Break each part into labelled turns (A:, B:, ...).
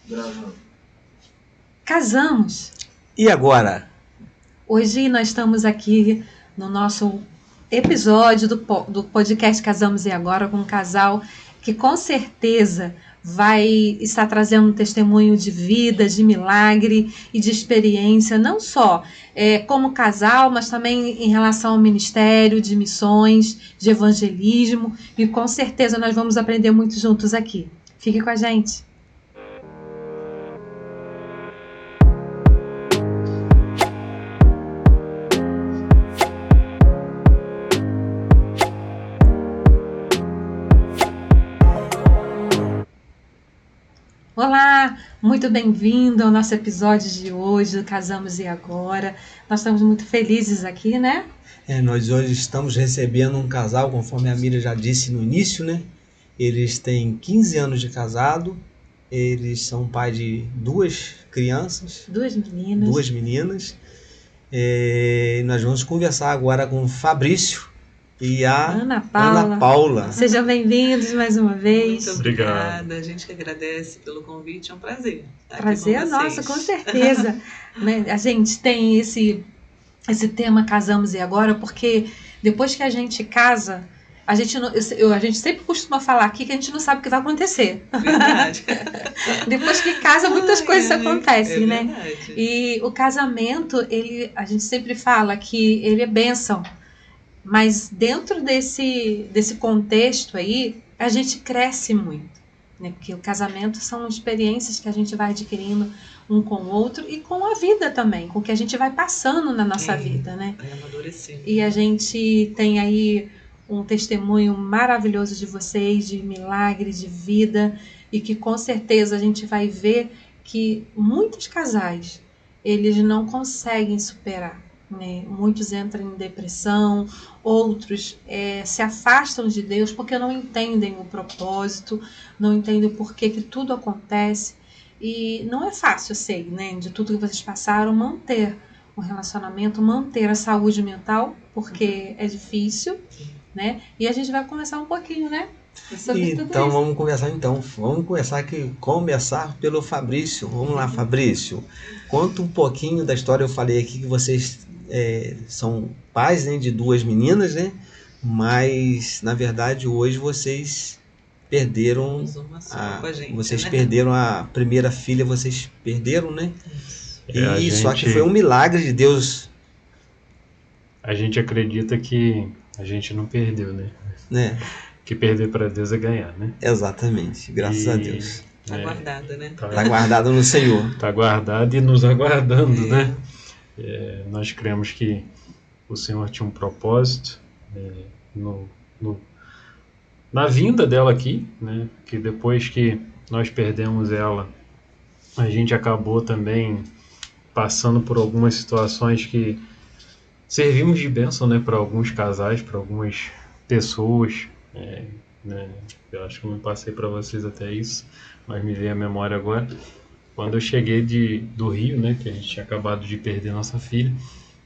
A: Gravando.
B: Casamos.
C: E agora?
B: Hoje nós estamos aqui no nosso episódio do podcast Casamos e Agora com um casal que com certeza vai estar trazendo um testemunho de vida, de milagre e de experiência, não só como casal, mas também em relação ao ministério, de missões, de evangelismo, e com certeza nós vamos aprender muito juntos aqui. Fique com a gente. Olá, muito bem-vindo ao nosso episódio de hoje do Casamos e Agora. Nós estamos muito felizes aqui, né?
C: Nós hoje estamos recebendo um casal, conforme a Miriam já disse no início, né? Eles têm 15 anos de casado, eles são pai de duas crianças.
B: Duas meninas.
C: Nós vamos conversar agora com o Fabrício e a
B: Ana
C: Paula.
B: Sejam bem-vindos mais uma vez.
A: Muito obrigada. A gente que agradece pelo convite, é um prazer.
B: Prazer é nosso, com certeza. Né? A gente tem esse tema Casamos e Agora, porque depois que a gente casa, a gente sempre costuma falar aqui que a gente não sabe o que vai acontecer.
A: Verdade.
B: Depois que casa, muitas coisas acontecem, né?
A: Verdade.
B: E o casamento, a gente sempre fala que ele é bênção. Mas dentro desse contexto aí, a gente cresce muito, né? Porque o casamento são experiências que a gente vai adquirindo um com o outro e com a vida também, com o que a gente vai passando na nossa vida, né?
A: Vai amadurecendo.
B: E a gente tem aí um testemunho maravilhoso de vocês, de milagre, de vida, e que com certeza a gente vai ver que muitos casais, eles não conseguem superar. Né? Muitos entram em depressão, outros se afastam de Deus porque não entendem o propósito, não entendem o porquê que tudo acontece. E não é fácil, eu sei, né? De tudo que vocês passaram, manter o relacionamento, manter a saúde mental, porque é difícil, né? E a gente vai conversar um pouquinho, né? Sobre tudo
C: Então,
B: isso.
C: Vamos começar pelo Fabrício. Vamos lá, Fabrício. Conta um pouquinho da história. Eu falei aqui que vocês são pais, né, de duas meninas, né? Mas, na verdade, hoje vocês perderam perderam a primeira filha, vocês perderam, né? Só que foi um milagre de Deus.
D: A gente acredita que a gente não perdeu, né? Que perder para Deus é ganhar, né?
C: Exatamente, graças a Deus.
A: Tá guardada, né?
C: Tá guardado no Senhor.
D: Tá guardado e nos aguardando, né? Nós cremos que o Senhor tinha um propósito na vinda dela aqui, né? Que depois que nós perdemos ela, a gente acabou também passando por algumas situações que servimos de bênção, né? Para alguns casais, para algumas pessoas. Né? Eu acho que eu não passei para vocês até isso, mas me veio à memória agora. Quando eu cheguei do Rio, né, que a gente tinha acabado de perder nossa filha,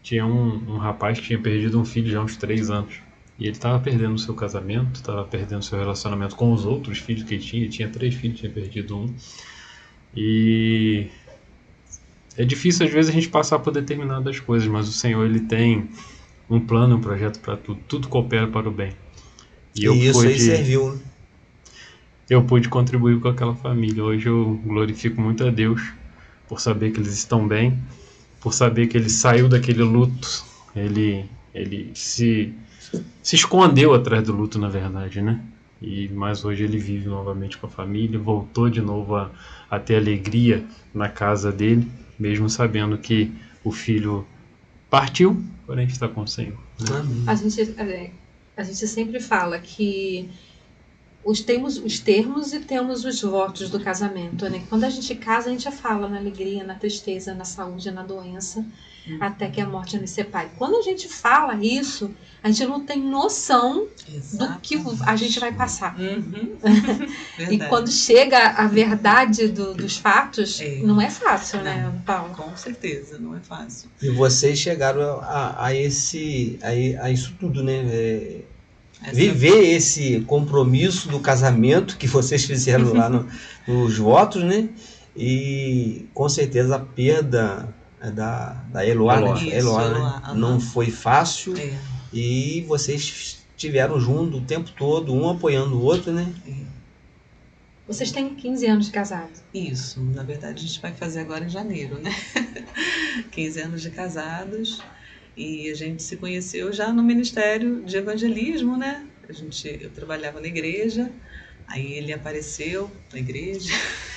D: tinha um rapaz que tinha perdido um filho já há uns 3 anos. E ele estava perdendo o seu casamento, estava perdendo o seu relacionamento com os outros filhos que ele tinha 3 filhos, tinha perdido um. E é difícil às vezes a gente passar por determinadas coisas, mas o Senhor, ele tem um plano, um projeto para tudo. Tudo coopera para o bem.
C: E isso aí serviu.
D: Eu pude contribuir com aquela família. Hoje eu glorifico muito a Deus por saber que eles estão bem, por saber que ele saiu daquele luto. Ele se escondeu atrás do luto, na verdade, né? Mas hoje ele vive novamente com a família, voltou de novo a ter alegria na casa dele, mesmo sabendo que o filho partiu, porém está com o Senhor. Né?
B: A gente sempre fala que temos os termos e temos os votos do casamento, né? Quando a gente casa, a gente fala na alegria, na tristeza, na saúde, na doença, até que a morte nos separe. Quando a gente fala isso, a gente não tem noção do que a gente vai passar. E quando chega a verdade dos fatos, não é fácil, né, Paulo?
A: Com certeza, não é fácil.
C: E vocês chegaram a isso tudo, né? Viver esse compromisso do casamento que vocês fizeram lá nos votos, né? E com certeza a perda da Eloá, né?
A: Isso,
C: Eloá, né?
A: Eloá, aham.
C: Não foi fácil
A: É,
C: e vocês estiveram juntos o tempo todo, um apoiando o outro, né?
A: é.
B: Vocês têm 15 anos de casado.
A: Isso, na verdade a gente vai fazer agora em janeiro, né? 15 anos de casados e a gente se conheceu já no Ministério de Evangelismo, né? Eu trabalhava na igreja, aí ele apareceu na igreja.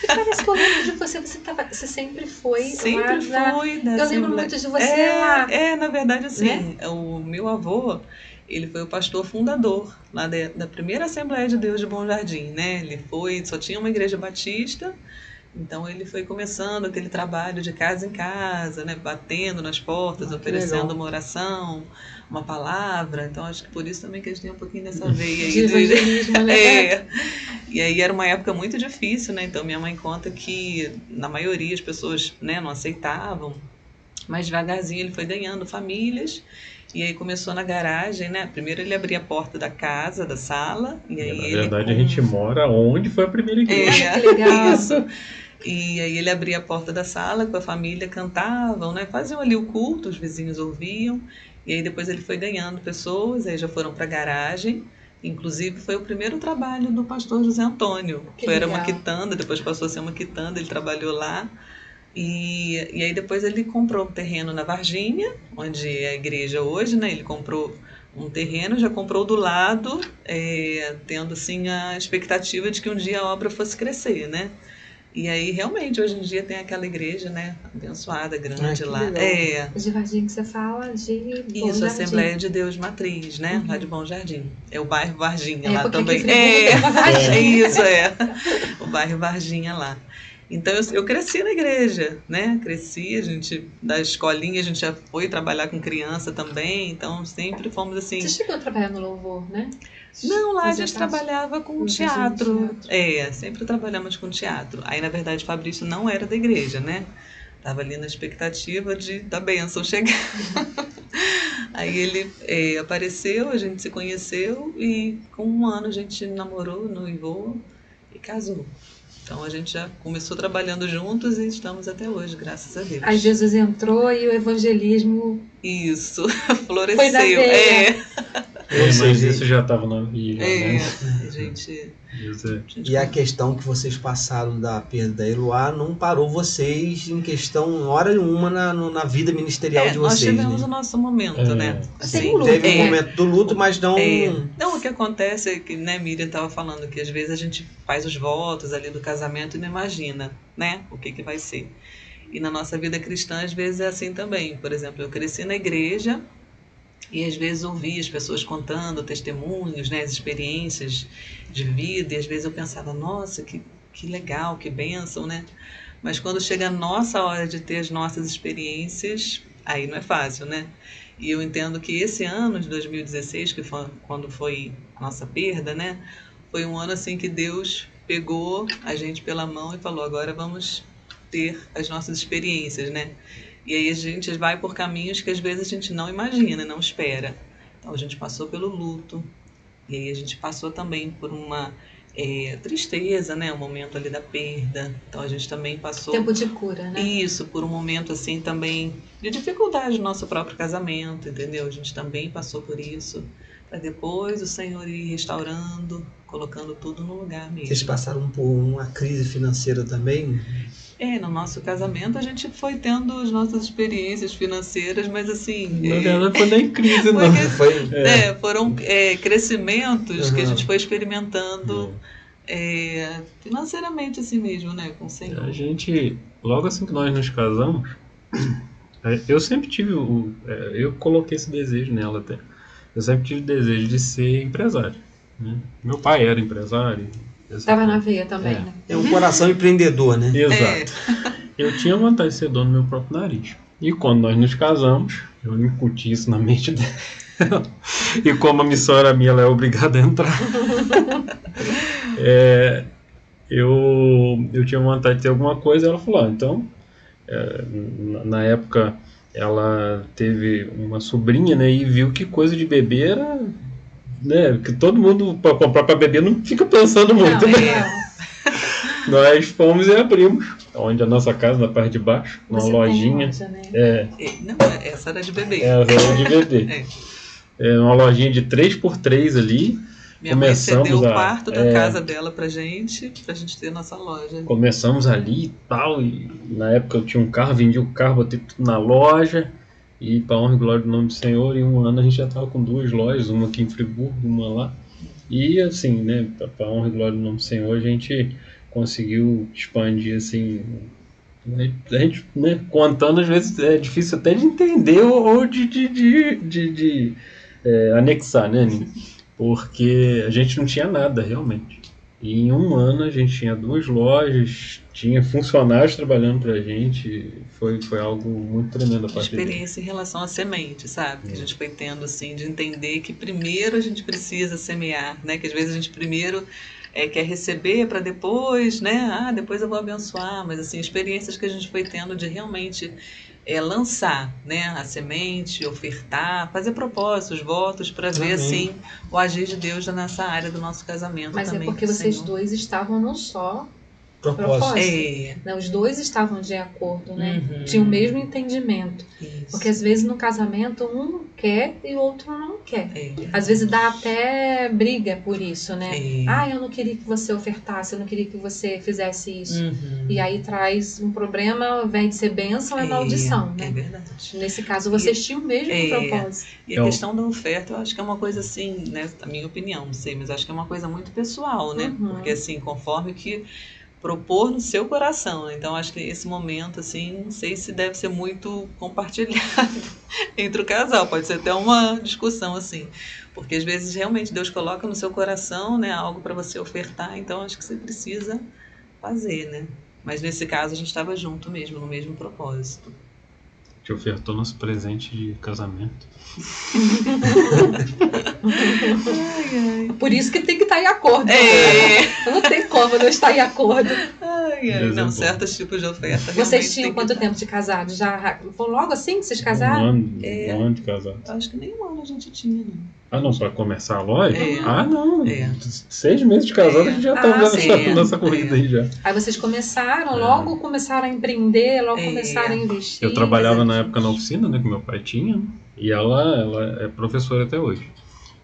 B: Parece que eu lembro de você, você sempre foi
A: Sempre
B: lá
A: foi da
B: Eu lembro
A: Assembleia.
B: muito de você lá.
A: Na verdade, assim,
B: Né?
A: o meu avô, ele foi o pastor fundador lá da primeira Assembleia de Deus de Bom Jardim, né? Só tinha uma igreja batista, então ele foi começando aquele trabalho de casa em casa, né? Batendo nas portas,
C: Que
A: oferecendo
C: legal.
A: uma oração, uma palavra. Então acho que por isso também que a gente tem um pouquinho dessa veia aí
B: De evangelismo, né?
A: É. E aí era uma época muito difícil, né? Então minha mãe conta que na maioria as pessoas, né, não aceitavam, mas devagarzinho ele foi ganhando famílias. E aí começou na garagem, né? Primeiro ele abria a porta da casa, da sala, e aí
D: Na
A: ele
D: verdade, a gente mora onde foi a primeira igreja.
B: Olha que legal.
A: Isso. E aí ele abria a porta da sala com a família, cantavam, né? Faziam ali o culto, os vizinhos ouviam. E aí depois ele foi ganhando pessoas, aí já foram para a garagem. Inclusive foi o primeiro trabalho do pastor José Antônio.
B: Que
A: Era uma
B: legal.
A: quitanda, depois passou a ser uma quitanda, ele trabalhou lá. E aí depois ele comprou um terreno na Varginha, onde é a igreja hoje, né? Ele comprou um terreno, já comprou do lado, tendo assim a expectativa de que um dia a obra fosse crescer, né? E aí realmente hoje em dia tem aquela igreja, né? Abençoada, grande
C: que
A: lá.
C: legal.
B: De Varginha que você fala de Bom
A: Isso,
B: Jardim.
A: Assembleia de Deus Matriz, né? Lá de Bom Jardim. É o bairro Varginha lá
B: Porque
A: também.
B: aqui em Friburgo tem uma Varginha.
A: Isso, o bairro Varginha lá. Então eu cresci na igreja, né? Cresci, a gente, da escolinha, a gente já foi trabalhar com criança também, então sempre fomos assim.
B: Você chegou a trabalhar no louvor, né?
A: Não, lá a
B: Fazia
A: gente
B: parte
A: trabalhava com
B: do
A: teatro.
B: teatro.
A: Sempre trabalhamos com teatro. Aí, na verdade, Fabrício não era da igreja, né? Tava ali na expectativa da bênção chegar. Aí ele apareceu, a gente se conheceu e com um ano a gente namorou, noivou e casou. Então a gente já começou trabalhando juntos e estamos até hoje, graças a Deus.
B: Aí Jesus entrou e o evangelismo
A: Isso, floresceu.
B: foi da veia.
D: Mas isso já estava na vida, né?
A: Gente.
C: E a questão que vocês passaram da perda da Eloá não parou vocês em questão, hora nenhuma, na vida ministerial de
A: Nós
C: vocês,
A: tivemos
C: né?
A: o nosso momento, né?
B: Tem um luto.
C: Teve um momento do luto, mas não...
A: Não, o que acontece é que, né, Miriam estava falando que às vezes a gente faz os votos ali do casamento e não imagina, né, o que vai ser. E na nossa vida cristã, às vezes é assim também. Por exemplo, eu cresci na igreja e às vezes ouvi as pessoas contando testemunhos, né, as experiências de vida, e às vezes eu pensava, nossa, que legal, que bênção, né? Mas quando chega a nossa hora de ter as nossas experiências, aí não é fácil, né? E eu entendo que esse ano de 2016, que foi quando foi a nossa perda, né? Foi um ano assim que Deus pegou a gente pela mão e falou, agora vamos ter as nossas experiências, né? E aí a gente vai por caminhos que às vezes a gente não imagina, não espera. Então a gente passou pelo luto, e aí a gente passou também por uma tristeza, né? O momento ali da perda. Então a gente também passou...
B: Tempo de cura, né?
A: Isso, por um momento assim também de dificuldade no nosso próprio casamento, entendeu? A gente também passou por isso. Para depois o Senhor ir restaurando, colocando tudo no lugar mesmo.
C: Vocês passaram por uma crise financeira também?
A: No nosso casamento a gente foi tendo as nossas experiências financeiras, mas assim...
D: Na verdade foi nem crise, não.
A: Foram crescimentos que a gente foi experimentando financeiramente assim mesmo, né, com o Senhor.
D: A gente, logo assim que nós nos casamos, eu sempre tive eu coloquei esse desejo nela até. Eu sempre tive o desejo de ser empresário, né? Meu pai era empresário.
B: Estava na veia também, né?
C: É um coração empreendedor, né?
D: Exato. Eu tinha vontade de ser dono do meu próprio nariz. E quando nós nos casamos, eu incuti isso na mente dela. E como a missão era minha, ela é obrigada a entrar. Eu tinha vontade de ter alguma coisa, e ela falou, então, na época, ela teve uma sobrinha, né, e viu que coisa de bebê era... Né, que todo mundo, para comprar para beber, não fica pensando muito, né? Nós fomos e abrimos onde a nossa casa, na parte de baixo, numa
B: Você
D: lojinha.
B: Tem loja, né?
A: Não, essa era de bebê.
D: Era de bebê. Uma lojinha de 3x3 ali.
A: Minha mãe cedeu o
D: Começamos
A: quarto da casa dela pra gente ter nossa loja.
D: Começamos ali e tal, e na época eu tinha um carro, vendi o carro, botei tudo na loja, e para honra e glória do nome do Senhor, em um ano a gente já estava com 2 lojas, uma aqui em Friburgo, uma lá, e assim, né, para honra e glória do nome do Senhor, a gente conseguiu expandir, assim, a gente, né, contando às vezes é difícil até de entender ou de anexar, né, Aninha? Porque a gente não tinha nada realmente. E em um ano a gente tinha 2 lojas, tinha funcionários trabalhando pra gente, foi algo muito tremendo a partir daí.
A: Experiência em relação à semente, sabe? Que a gente foi tendo, assim, de entender que primeiro a gente precisa semear, né? Que às vezes a gente primeiro quer receber para depois, né? Depois eu vou abençoar, mas assim, experiências que a gente foi tendo de realmente lançar, né, a semente, ofertar, fazer propósitos, votos para ver assim o agir de Deus nessa área do nosso casamento.
B: Mas
A: também,
B: é porque vocês dois estavam num só propósito. Não, os dois estavam de acordo, né? Tinham o mesmo entendimento.
A: Isso.
B: Porque às vezes no casamento um quer e o outro não quer. Às vezes dá até briga por isso, né? Eu não queria que você ofertasse, eu não queria que você fizesse isso. E aí traz um problema, ao invés de ser bênção, é maldição, né?
A: É verdade.
B: Nesse caso, vocês tinham o mesmo propósito.
A: E a questão da oferta, eu acho que é uma coisa assim, né? A minha opinião, não sei, mas acho que é uma coisa muito pessoal, né? Porque assim, conforme que propor no seu coração. Então, acho que esse momento, assim, não sei se deve ser muito compartilhado entre o casal. Pode ser até uma discussão, assim. Porque, às vezes, realmente, Deus coloca no seu coração, né, algo para você ofertar. Então, acho que você precisa fazer, né? Mas, nesse caso, a gente estava junto mesmo, no mesmo propósito.
D: Te ofertou nosso presente de casamento.
B: Por isso que tem que estar em acordo. Não tem como não estar em acordo.
A: Não, certos tipos de oferta.
B: Vocês tinham quanto tempo de casado? Já foi logo assim que vocês casaram?
D: Um ano de casado.
A: Acho que nem um ano a gente tinha, não.
D: Não, para começar a loja? Não. 6 meses de casado a gente já estava nessa corrida aí já.
B: Aí vocês começaram, logo começaram a empreender, logo começaram a investir.
D: Eu trabalhava na época na oficina, né, que meu pai tinha, e ela é professora até hoje.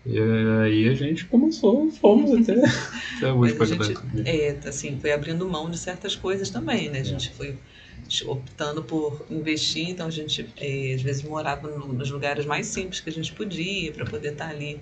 D: E aí a gente fomos até hoje para
A: assim, foi abrindo mão de certas coisas também, né? A gente foi optando por investir, então a gente às vezes morava nos lugares mais simples que a gente podia para poder estar ali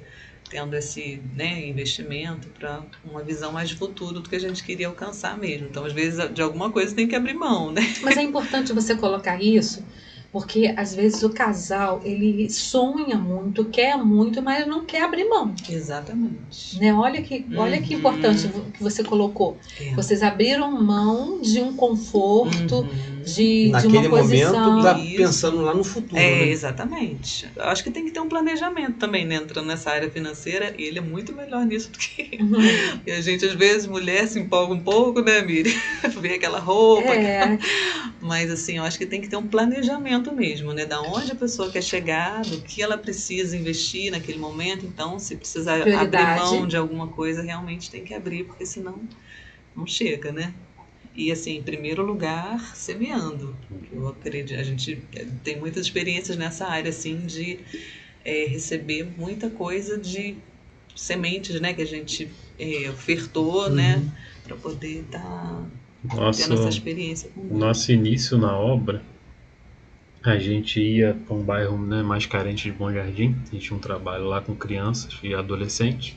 A: tendo esse, né, investimento para uma visão mais de futuro do que a gente queria alcançar mesmo. Então, às vezes, de alguma coisa tem que abrir mão, né?
B: Mas é importante você colocar isso, porque às vezes o casal, ele sonha muito, quer muito, mas não quer abrir mão.
A: Exatamente.
B: Né? Olha que importante que você colocou. Vocês abriram mão de um conforto, de
C: naquele
B: uma posição.
C: momento, tá pensando lá no futuro. Né?
A: Exatamente. Eu acho que tem que ter um planejamento também, né? Entrando nessa área financeira, ele é muito melhor nisso do que eu. E a gente, às vezes, mulher se empolga um pouco, né, Miri? Vê aquela roupa. Mas, assim, eu acho que tem que ter um planejamento mesmo, né? Da onde a pessoa quer chegar, do que ela precisa investir naquele momento. Então, se precisar abrir mão de alguma coisa, realmente tem que abrir, porque senão não chega, né? E, assim, em primeiro lugar, semeando. Eu acredito, a gente tem muitas experiências nessa área, assim, de receber muita coisa de sementes, né? Que a gente ofertou, né? Para poder estar tendo essa experiência com Deus.
D: Nosso início na obra, a gente ia para um bairro, né, mais carente de Bom Jardim. A gente tinha um trabalho lá com crianças e adolescentes.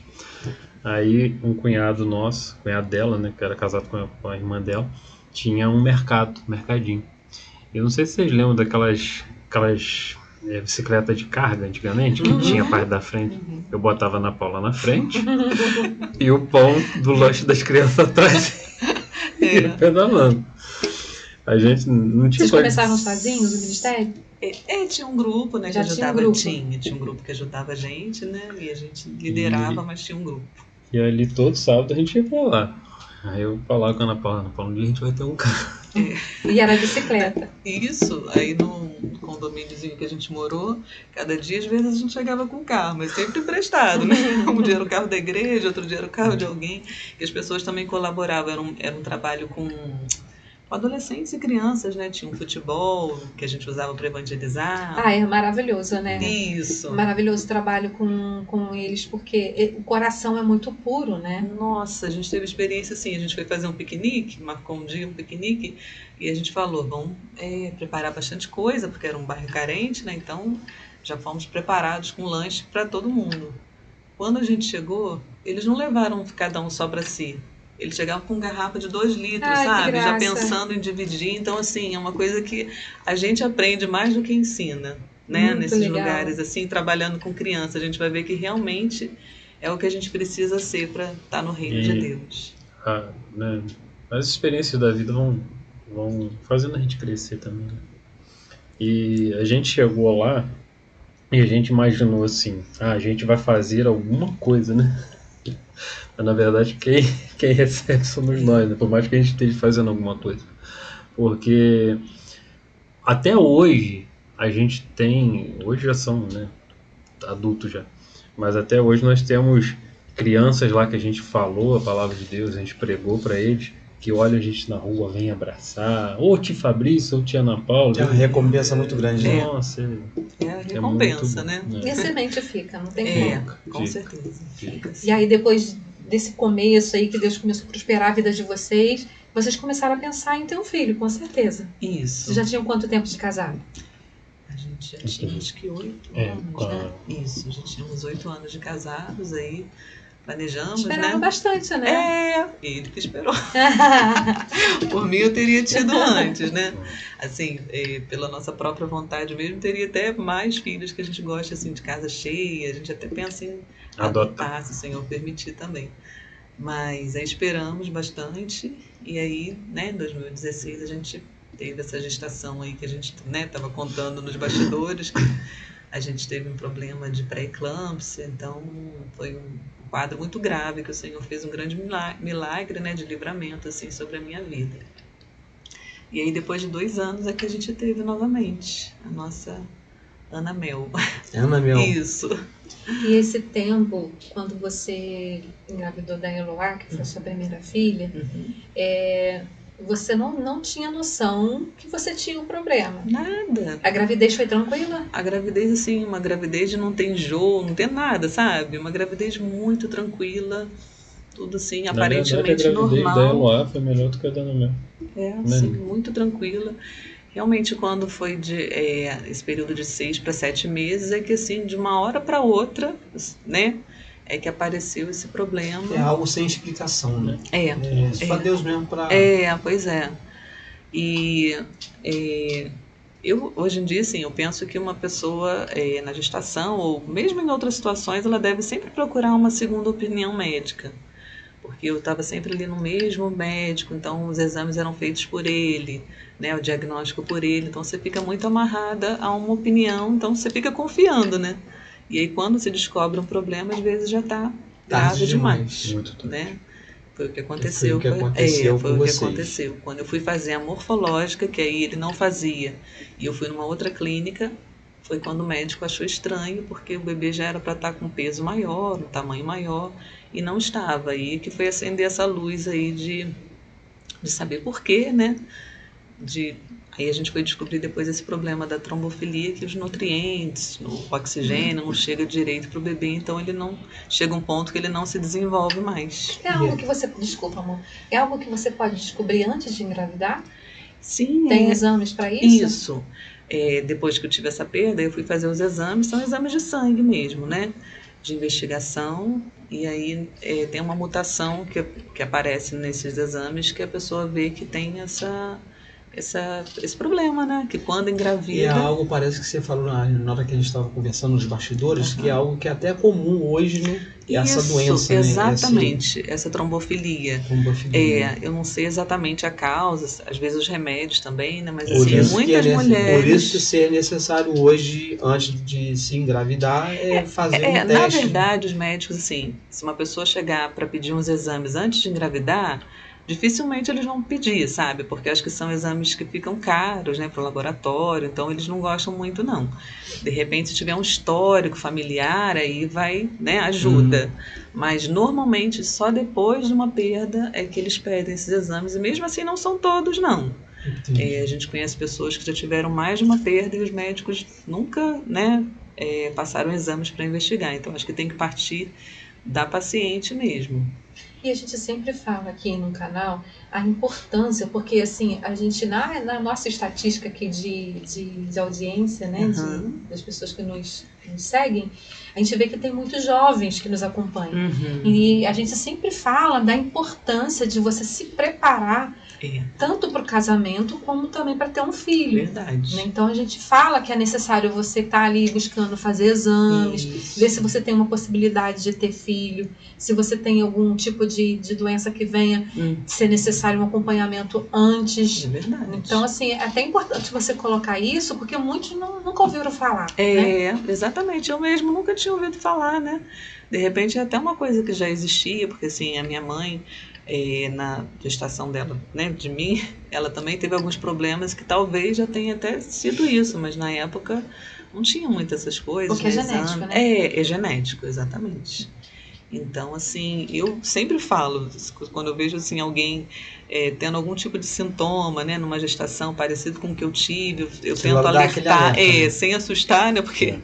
D: Aí um cunhado nosso, cunhado dela, né, que era casado com a irmã dela, tinha um mercadinho. Eu não sei se vocês lembram daquelas bicicletas de carga antigamente, que tinha a parte da frente. Eu botava a Ana Paula na frente e o pão do lanche das crianças atrás ia pedalando. A gente não tinha.
B: Vocês começaram sozinhos no ministério?
A: Tinha um grupo, né, que
B: já
A: ajudava. Tinha um grupo que ajudava a gente, né? E a gente liderava, mas tinha um grupo.
D: E ali todo sábado a gente ia pra lá. Aí eu falava com a Ana Paula, um dia a gente vai ter um carro.
B: E era bicicleta.
A: Isso, aí no condomíniozinho que a gente morou, cada dia às vezes a gente chegava com o carro, mas sempre emprestado, né? Um dia era o carro da igreja, outro dia era o carro de alguém. E as pessoas também colaboravam, era um trabalho com adolescentes e crianças, né? Tinha um futebol que a gente usava para evangelizar.
B: É maravilhoso, né?
A: Isso.
B: Maravilhoso o trabalho com eles, porque o coração é muito puro, né?
A: Nossa, a gente teve experiência assim, a gente foi fazer um piquenique, marcou um dia um piquenique, e a gente falou, vamos preparar bastante coisa, porque era um bairro carente, né? Então já fomos preparados com lanche para todo mundo. Quando a gente chegou, eles não levaram cada um só para si. Eles chegavam com garrafa de 2 litros,
B: Ai, que
A: sabe? Já
B: graça.
A: pensando em dividir. Então, assim, é uma coisa que a gente aprende mais do que ensina, né?
B: Muito
A: Nesses
B: legal.
A: lugares, assim, trabalhando com criança. A gente vai ver que realmente é o que a gente precisa ser para estar no reino de Deus.
D: Né, as experiências da vida vão fazendo a gente crescer também, né? E a gente chegou lá e a gente imaginou assim, a gente vai fazer alguma coisa, né? Mas na verdade quem recebe somos nós, né? Por mais que a gente esteja fazendo alguma coisa. Porque até hoje a gente tem, hoje já são, né, adultos já, mas até hoje nós temos crianças lá que a gente falou a palavra de Deus, a gente pregou para eles, que olham a gente na rua, vem abraçar, ou tia Fabrício, ou tia Ana Paula.
C: É uma recompensa muito grande, né?
D: Nossa,
A: É a recompensa, né?
B: E a semente fica, não tem como.
A: Com certeza. Fica assim.
B: E aí depois desse começo aí que Deus começou a prosperar a vida de vocês começaram a pensar em ter um filho, com certeza.
A: Isso.
B: Vocês já tinham quanto tempo de casado?
A: A gente já tinha acho que 8 anos, né? Isso, já tínhamos 8 anos de casados aí, planejamos,
B: Esperaram
A: né?
B: bastante, né?
A: Ele que esperou. Por mim eu teria tido antes, né? Assim, pela nossa própria vontade mesmo, teria até mais filhos, que a gente gosta assim de casa cheia, a gente até pensa em adotar, se o Senhor permitir também. Mas aí esperamos bastante, e aí, né, em 2016 a gente teve essa gestação aí que a gente, né, estava contando nos bastidores, que a gente teve um problema de pré-eclâmpsia, então foi um quadro muito grave, que o Senhor fez um grande milagre, né, de livramento assim, sobre a minha vida. E aí depois de 2 anos é que a gente teve novamente a nossa Ana Mel.
C: Ana Mel.
A: Isso.
B: E esse tempo, quando você engravidou da Eloá, que foi sua primeira filha, você não tinha noção que você tinha um problema.
A: Nada.
B: A gravidez foi tranquila?
A: A gravidez, assim, uma gravidez não tem enjoo, não tem nada, sabe? Uma gravidez muito tranquila, tudo assim, aparentemente
D: normal. A gravidez da Eloá foi melhor do que a da Ana Mel.
A: Assim, muito tranquila. Realmente, quando foi esse período de 6 para 7 meses, é que assim, de uma hora para outra, né, é que apareceu esse problema.
C: É algo sem explicação, né? Só Deus mesmo para...
A: Pois é. E eu, hoje em dia, assim, eu penso que uma pessoa na gestação, ou mesmo em outras situações, ela deve sempre procurar uma segunda opinião médica. Porque eu estava sempre ali no mesmo médico, então os exames eram feitos por ele, né, o diagnóstico por ele, então você fica muito amarrada a uma opinião, então você fica confiando, né? E aí quando se descobre um problema, às vezes já está grave demais, né? Foi o que aconteceu. Foi o que aconteceu. Quando eu fui fazer a morfológica, que aí ele não fazia, e eu fui numa outra clínica, foi quando o médico achou estranho, porque o bebê já era para estar com um peso maior, um tamanho maior, e não estava. Aí que foi acender essa luz aí de saber por quê, né? Aí a gente foi descobrir depois esse problema da trombofilia, que os nutrientes, o oxigênio não chega direito para o bebê, então ele não chega um ponto que ele não se desenvolve mais.
B: É algo que você, desculpa amor, é algo que você pode descobrir antes de engravidar?
A: Sim.
B: Tem exames para isso?
A: Isso. Depois que eu tive essa perda, eu fui fazer os exames, são exames de sangue mesmo, né? De investigação, e aí tem uma mutação que aparece nesses exames, que a pessoa vê que tem esse problema, né? Que quando engravida...
C: E é algo, parece que você falou na hora que a gente estava conversando nos bastidores, que é algo que é até comum hoje, né? Essa doença,
A: exatamente, essa trombofilia. Eu não sei exatamente a causa, às vezes os remédios também, né? Mas assim, muitas mulheres...
C: Por isso ser necessário hoje, antes de se engravidar, fazer um teste.
A: Na verdade, os médicos, assim, se uma pessoa chegar para pedir uns exames antes de engravidar, dificilmente eles vão pedir, sabe? Porque acho que são exames que ficam caros, né, para o laboratório, então eles não gostam muito, não. De repente, se tiver um histórico familiar, aí vai, né, ajuda. Mas normalmente só depois de uma perda é que eles pedem esses exames, e mesmo assim não são todos, não. A gente conhece pessoas que já tiveram mais de uma perda e os médicos nunca, né, passaram exames para investigar. Então acho que tem que partir da paciente mesmo.
B: E a gente sempre fala aqui no canal a importância, porque assim, a gente na nossa estatística aqui de audiência, né, das pessoas que nos seguem, a gente vê que tem muitos jovens que nos acompanham. E a gente sempre fala da importância de você se preparar tanto para o casamento como também para ter um filho.
A: Verdade.
B: Né? Então a gente fala que é necessário você estar ali buscando fazer exames, ver se você tem uma possibilidade de ter filho, se você tem algum tipo de doença que venha ser necessário um acompanhamento antes.
A: É verdade.
B: Então, assim, é até importante você colocar isso, porque muitos nunca ouviram falar.
A: Né? Exatamente. Eu mesmo nunca tinha ouvido falar, né? De repente é até uma coisa que já existia, porque assim, a minha mãe, na gestação dela, né, de mim, ela também teve alguns problemas que talvez já tenha até sido isso, mas na época não tinha muitas essas coisas.
B: Porque é genético, né?
A: É genético, exatamente. Então, assim, eu sempre falo, quando eu vejo assim, alguém tendo algum tipo de sintoma, né, numa gestação parecido com o que eu tive, eu tento alertar, sem assustar, né, porque,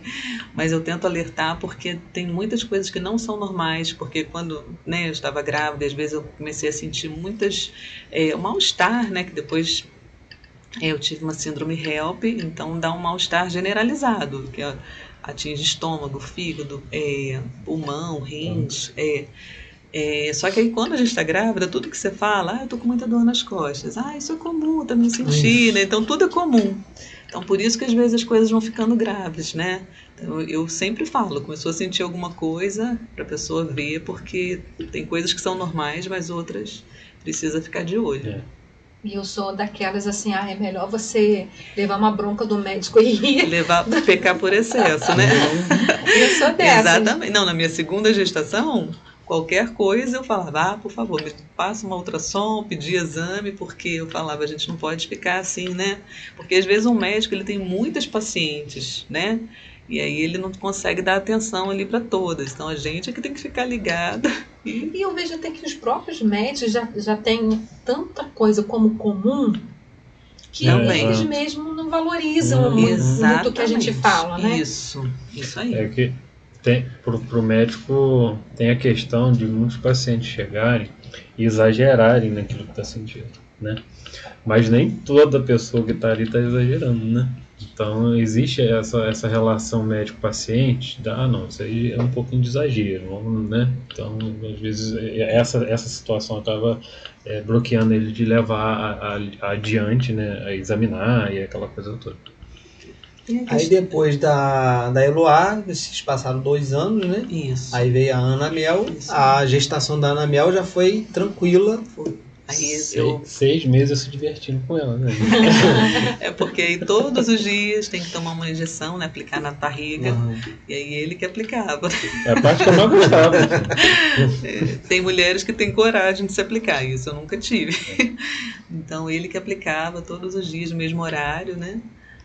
A: mas eu tento alertar porque tem muitas coisas que não são normais, porque quando, né, eu estava grávida, às vezes eu comecei a sentir um mal-estar, né, que depois eu tive uma síndrome HELP, então dá um mal-estar generalizado, que atinge estômago, fígado, pulmão, rins. Só que aí quando a gente está grávida, tudo que você fala, eu tô com muita dor nas costas. Isso é comum, também senti, né? Então tudo é comum. Então por isso que às vezes as coisas vão ficando graves, né? Então eu sempre falo, começou a sentir alguma coisa para a pessoa ver, porque tem coisas que são normais, mas outras precisa ficar de olho.
B: E eu sou daquelas assim, é melhor você levar uma bronca do médico e
A: pecar por excesso, né?
B: Eu sou dessa.
A: Exatamente. Não, na minha segunda gestação, qualquer coisa eu falava, por favor, me passa uma ultrassom, pedir exame, porque eu falava, a gente não pode ficar assim, né? Porque às vezes um médico, ele tem muitas pacientes, né? E aí ele não consegue dar atenção ali para todas. Então a gente é que tem que ficar ligada.
B: E eu vejo até que os próprios médicos já têm tanta coisa como comum que eles mesmos não valorizam muito o que a gente fala, né?
A: Isso aí.
D: É que pro médico tem a questão de muitos pacientes chegarem e exagerarem naquilo que está sentindo, né? Mas nem toda pessoa que está ali está exagerando, né? Então existe essa relação médico-paciente, não, isso aí é um pouquinho de exagero, né? Então às vezes essa situação acaba bloqueando ele de levar adiante, né? A examinar e aquela coisa toda.
C: Aí depois da Eloá, vocês passaram 2 anos, né?
A: Isso.
C: Aí veio a Ana Mel, a gestação da Ana Mel já foi tranquila.
A: Aí
D: 6 meses eu se divertindo com ela, né?
A: Porque aí todos os dias tem que tomar uma injeção, né? Aplicar na barriga. E aí ele que aplicava.
D: É a parte que eu não gostava.
A: Tem mulheres que têm coragem de se aplicar, isso eu nunca tive. Então ele que aplicava todos os dias, no mesmo horário, né?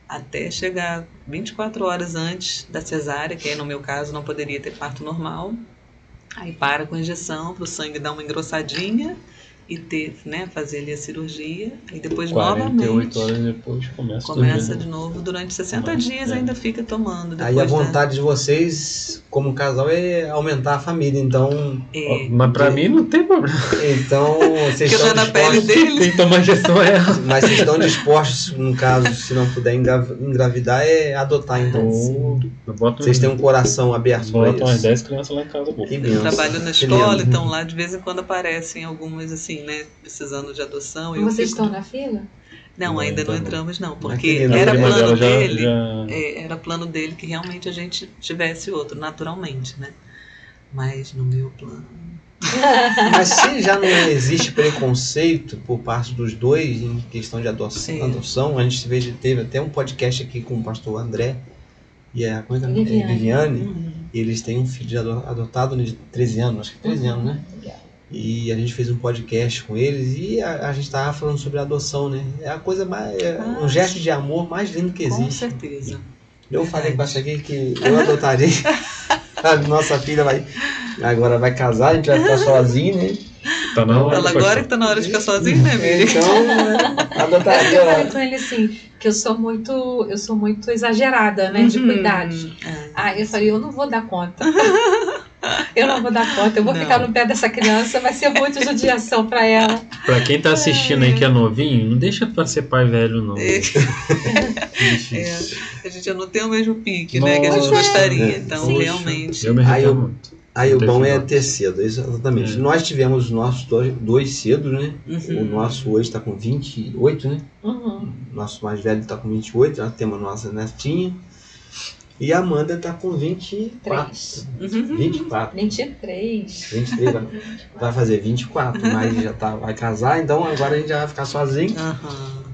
A: Até chegar 24 horas antes da cesárea, que aí no meu caso não poderia ter parto normal. Aí para com a injeção, para o sangue dar uma engrossadinha e fazer ali a cirurgia. E depois
D: 48 horas depois
A: começa de novo. Durante 60 dias ainda fica tomando.
C: Aí a vontade de vocês, como casal, é aumentar a família, então...
D: Mas pra mim não tem problema.
C: Então, vocês estão
A: na pele dele.
D: Tem que tomar injeção
C: Mas vocês estão dispostos, no caso, se não puder engravidar, adotar, então. Vocês têm um coração aberto para isso.
D: Botam umas 10 crianças lá em casa.
A: Eu trabalho na escola, então lá de vez em quando aparecem algumas assim, né, precisando de adoção.
B: Vocês estão na fila?
A: Não, ainda não entramos não, porque era plano dele, era plano dele que realmente a gente tivesse outro, naturalmente, né? Mas no meu plano...
C: Mas se já não existe preconceito por parte dos dois em questão de adoção, a gente teve até um podcast aqui com o pastor André e a Viviane, e eles têm um filho adotado de 13 anos, acho que 13 anos, né? E a gente fez um podcast com eles e a gente estava falando sobre adoção, né? É a coisa mais, um gesto de amor mais lindo que
A: Com
C: existe.
A: certeza.
C: Eu falei com essa aqui que eu adotaria. A nossa filha agora vai casar, a gente vai ficar sozinho, né?
D: Tá na hora,
A: Ela agora que tá na hora de ficar sozinha, né, Miriam?
C: Então,
B: Eu
C: adotaria.
B: falei com ele assim, que eu sou muito exagerada, né, de cuidados. Aí eu falei, eu não vou dar conta. Eu não vou dar conta, eu vou ficar no pé dessa criança, vai ser muito judiação pra ela.
D: Pra quem tá assistindo aí que é novinho, não deixa pra ser pai velho, não.
A: A gente não tem o mesmo pique, né, que a gente gostaria. Então,
B: Sim.
A: realmente.
D: Eu me arrependo muito.
C: Aí o
D: Não
C: bom
D: teve
C: é
D: filhotes.
C: ter cedo, exatamente. Nós tivemos os nossos dois cedos, né? O nosso hoje está com 28, né?
B: Uhum.
C: Nosso mais velho está com 28, nós temos a nossa netinha. E a Amanda está com 24. 24.
B: 23.
C: 23, vai fazer 24, mas já vai casar, então agora a gente já vai ficar sozinho.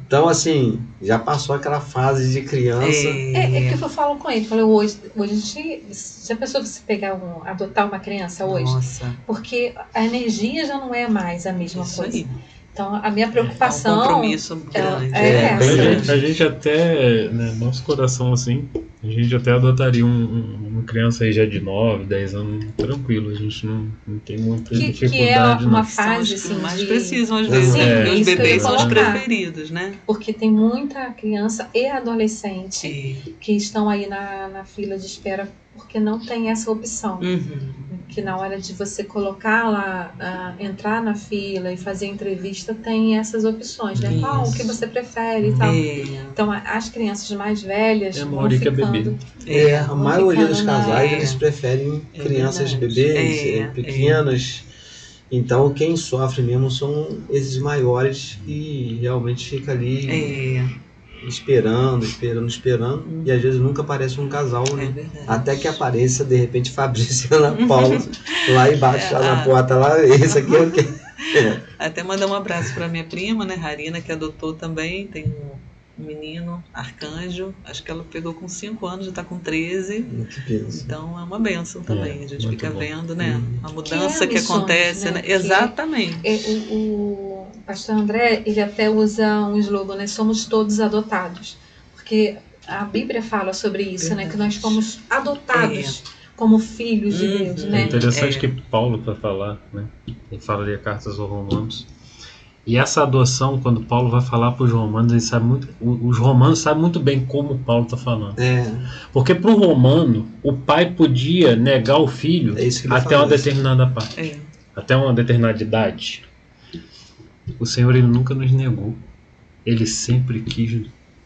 C: Então, assim, já passou aquela fase de criança.
B: É que eu falo com ele, falei, hoje a gente, se a pessoa se pegar adotar uma criança hoje,
A: Nossa,
B: porque a energia já não é mais a mesma
A: isso
B: coisa.
A: aí.
B: Então, a minha
A: É um
B: preocupação
A: compromisso grande.
B: essa.
D: A gente até, né, nosso coração assim, a gente até adotaria uma criança aí já de 9, 10 anos, tranquilo, a gente não tem muita
B: que
D: dificuldade.
B: é uma
D: não.
B: fase
A: São os que
B: assim,
A: mais
B: de-
A: precisam às vezes,
B: Sim,
A: porque os
B: isso que eu ia
A: bebês são os
B: colocar.
A: preferidos, né?
B: porque tem muita criança e adolescente
A: E-
B: que estão aí na fila de espera porque não tem essa opção. Que na hora de você colocar lá, entrar na fila e fazer entrevista, tem essas opções, né? Qual o que
A: Isso.
B: você prefere e tal.
A: É,
B: Então, as crianças mais velhas
D: É a
B: vão
D: maioria que é
B: ficando...
D: bebê.
C: A
B: Vão
C: maioria dos
B: ficando na-
C: casais, eles preferem
A: É
C: crianças
A: verdade.
C: bebês, pequenas. Então, quem sofre mesmo são esses maiores que realmente fica ali esperando. E às vezes nunca aparece um casal,
A: é
C: né?
A: verdade.
C: Até que apareça, de repente, Fabrício e Ana Paula lá embaixo, lá na porta, lá, esse aqui é o quê?
A: Até mandar um abraço para minha prima, né, Rarina, que adotou também, tem um menino, Arcanjo, acho que ela pegou com 5 anos, já está com 13,
C: Que pensa.
A: então é uma bênção também, a gente
D: muito
A: fica
D: bom.
A: vendo, né, a mudança
B: Que
A: que
B: é missões,
A: acontece,
B: né?
A: né?
B: Que-
A: Exatamente.
B: O pastor André, ele até usa um slogan, né? Somos todos adotados. Porque a Bíblia fala sobre isso, né? Que nós fomos adotados como filhos de Deus,
D: É
B: né?
D: interessante que Paulo vai falar, né? Ele fala ali a cartas aos Romanos. E essa adoção, quando Paulo vai falar para os romanos, ele sabe muito, os romanos sabem muito bem como Paulo está falando. Porque para o romano, o pai podia negar o filho
C: É isso que ele
D: até
C: falou,
D: uma
C: isso.
D: determinada parte, até uma determinada idade. O Senhor, ele nunca nos negou. Ele sempre quis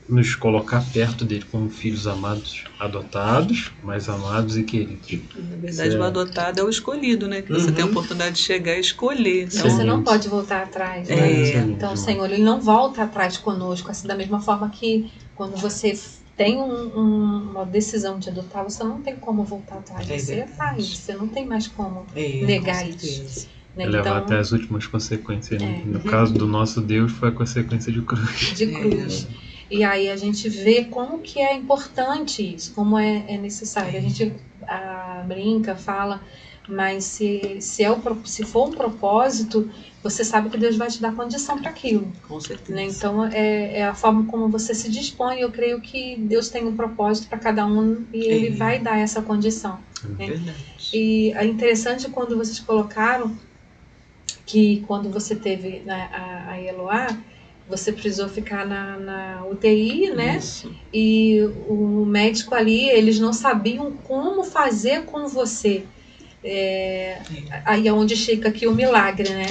D: nos colocar perto dele como filhos amados, adotados, mas amados e queridos.
A: Na verdade, o adotado é o escolhido, né? Que você tem a oportunidade de chegar e escolher.
B: E
A: Então,
B: você não pode voltar atrás, né? Então, o Senhor, ele não volta atrás conosco, assim, da mesma forma que quando você tem uma decisão de adotar, você não tem como voltar atrás. Você é pai, você não tem mais como negar
A: com
B: isso.
A: certeza.
B: Né?
D: Levar
B: Então,
D: até as últimas consequências. Né? No caso do nosso Deus, foi a consequência de cruz.
B: de cruz. E aí a gente vê como que é importante isso, como é necessário. A gente brinca, fala, mas se for um propósito, você sabe que Deus vai te dar condição para aquilo.
A: Com certeza.
B: Né? Então é a forma como você se dispõe. Eu creio que Deus tem um propósito para cada um e Ele vai dar essa condição.
A: É verdade.
B: E é interessante quando vocês colocaram que quando você teve a Eloá, você precisou ficar na UTI, né?
A: Isso.
B: E o médico ali, eles não sabiam como fazer com você. Aí é onde chega aqui o milagre, né?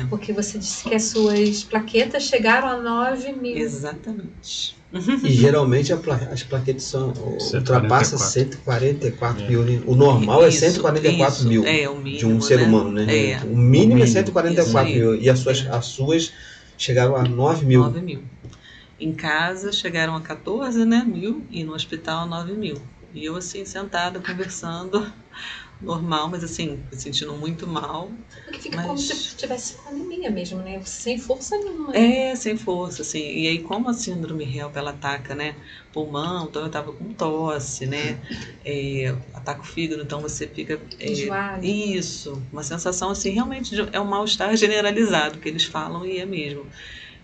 B: Porque você disse que as suas plaquetas chegaram a 9 mil.
A: Exatamente.
C: E geralmente as plaquetas ultrapassam 144 mil. Né? O normal é 144 mil
A: o mínimo,
C: de um ser humano, né? O mínimo é 144 mil. E as suas chegaram a 9 mil.
A: 9 mil. Em casa chegaram a 14, né, mil, e no hospital 9 mil. E eu assim, sentada, conversando, normal, mas assim, me sentindo muito mal.
B: Porque fica
A: Mas-
B: como se tivesse com anemia mesmo, né? Sem força nenhuma. Né?
A: É, sem força, assim. E aí, como a síndrome HELP, ela ataca, né, pulmão, então eu tava com tosse, né, ataca o fígado, então você fica...
B: Enjoado.
A: Isso, uma sensação, assim, realmente é um mal-estar generalizado, que eles falam e é mesmo.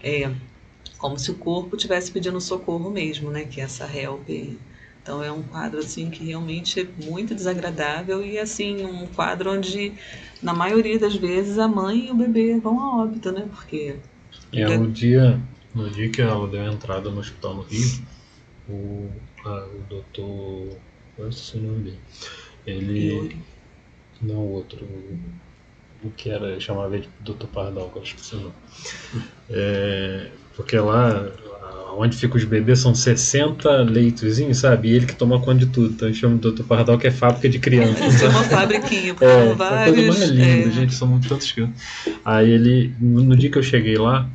A: É como se o corpo estivesse pedindo socorro mesmo, né, que é essa HELP aí. Então é um quadro, assim, que realmente é muito desagradável e, assim, um quadro onde, na maioria das vezes, a mãe e o bebê vão a óbito, né, porque...
D: No dia que ela deu a entrada no hospital no Rio, o doutor. Qual é o nome dele? Ele.
A: Yuri.
D: Não, o outro. O que era, chamava ele de Dr. Pardal, que eu esqueci o nome. Porque lá, onde ficam os bebês, são 60 leitozinhos, sabe? E ele que toma conta de tudo. Então a gente chama de Dr. Pardal, que é fábrica de criança.
A: Parece uma fabriquinha, porque
D: É
A: são
D: a coisa
A: vários.
D: mais linda, gente, são muito tantos crianças. Aí ele, no dia que eu cheguei lá,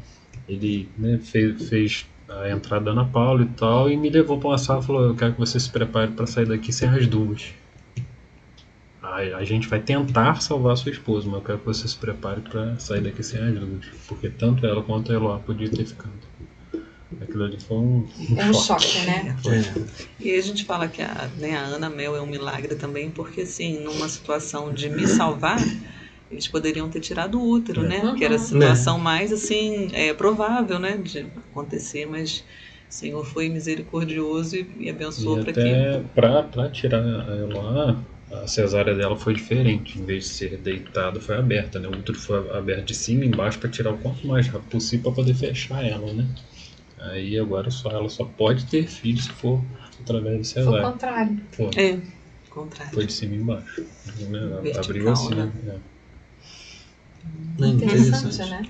D: ele, né, fez a entrada da Ana Paula e tal, e me levou para uma sala e falou: eu quero que você se prepare para sair daqui sem as duas. Aí a gente vai tentar salvar a sua esposa, mas eu quero que você se prepare para sair daqui sem as duas, porque tanto ela quanto a Eloá podia ter ficado. Aquilo ali foi um
B: É um choque, né?
A: E a gente fala que a Ana Mel é um milagre também, porque assim, numa situação de me salvar, eles poderiam ter tirado o útero, né? Que era a situação mais assim, provável, né, de acontecer, mas o Senhor foi misericordioso e abençoou para que...
D: até para tirar a Eloá, a cesárea dela foi diferente. Em vez de ser deitada, foi aberta, né? O útero foi aberto de cima e embaixo para tirar o quanto mais rápido possível para poder fechar ela, né? Aí agora ela só pode ter filho se for através de cesárea.
B: Foi o contrário.
A: Contrário.
D: Foi de cima e embaixo. Né?
A: Vertical,
D: Abriu assim, né?
B: Interessante, né?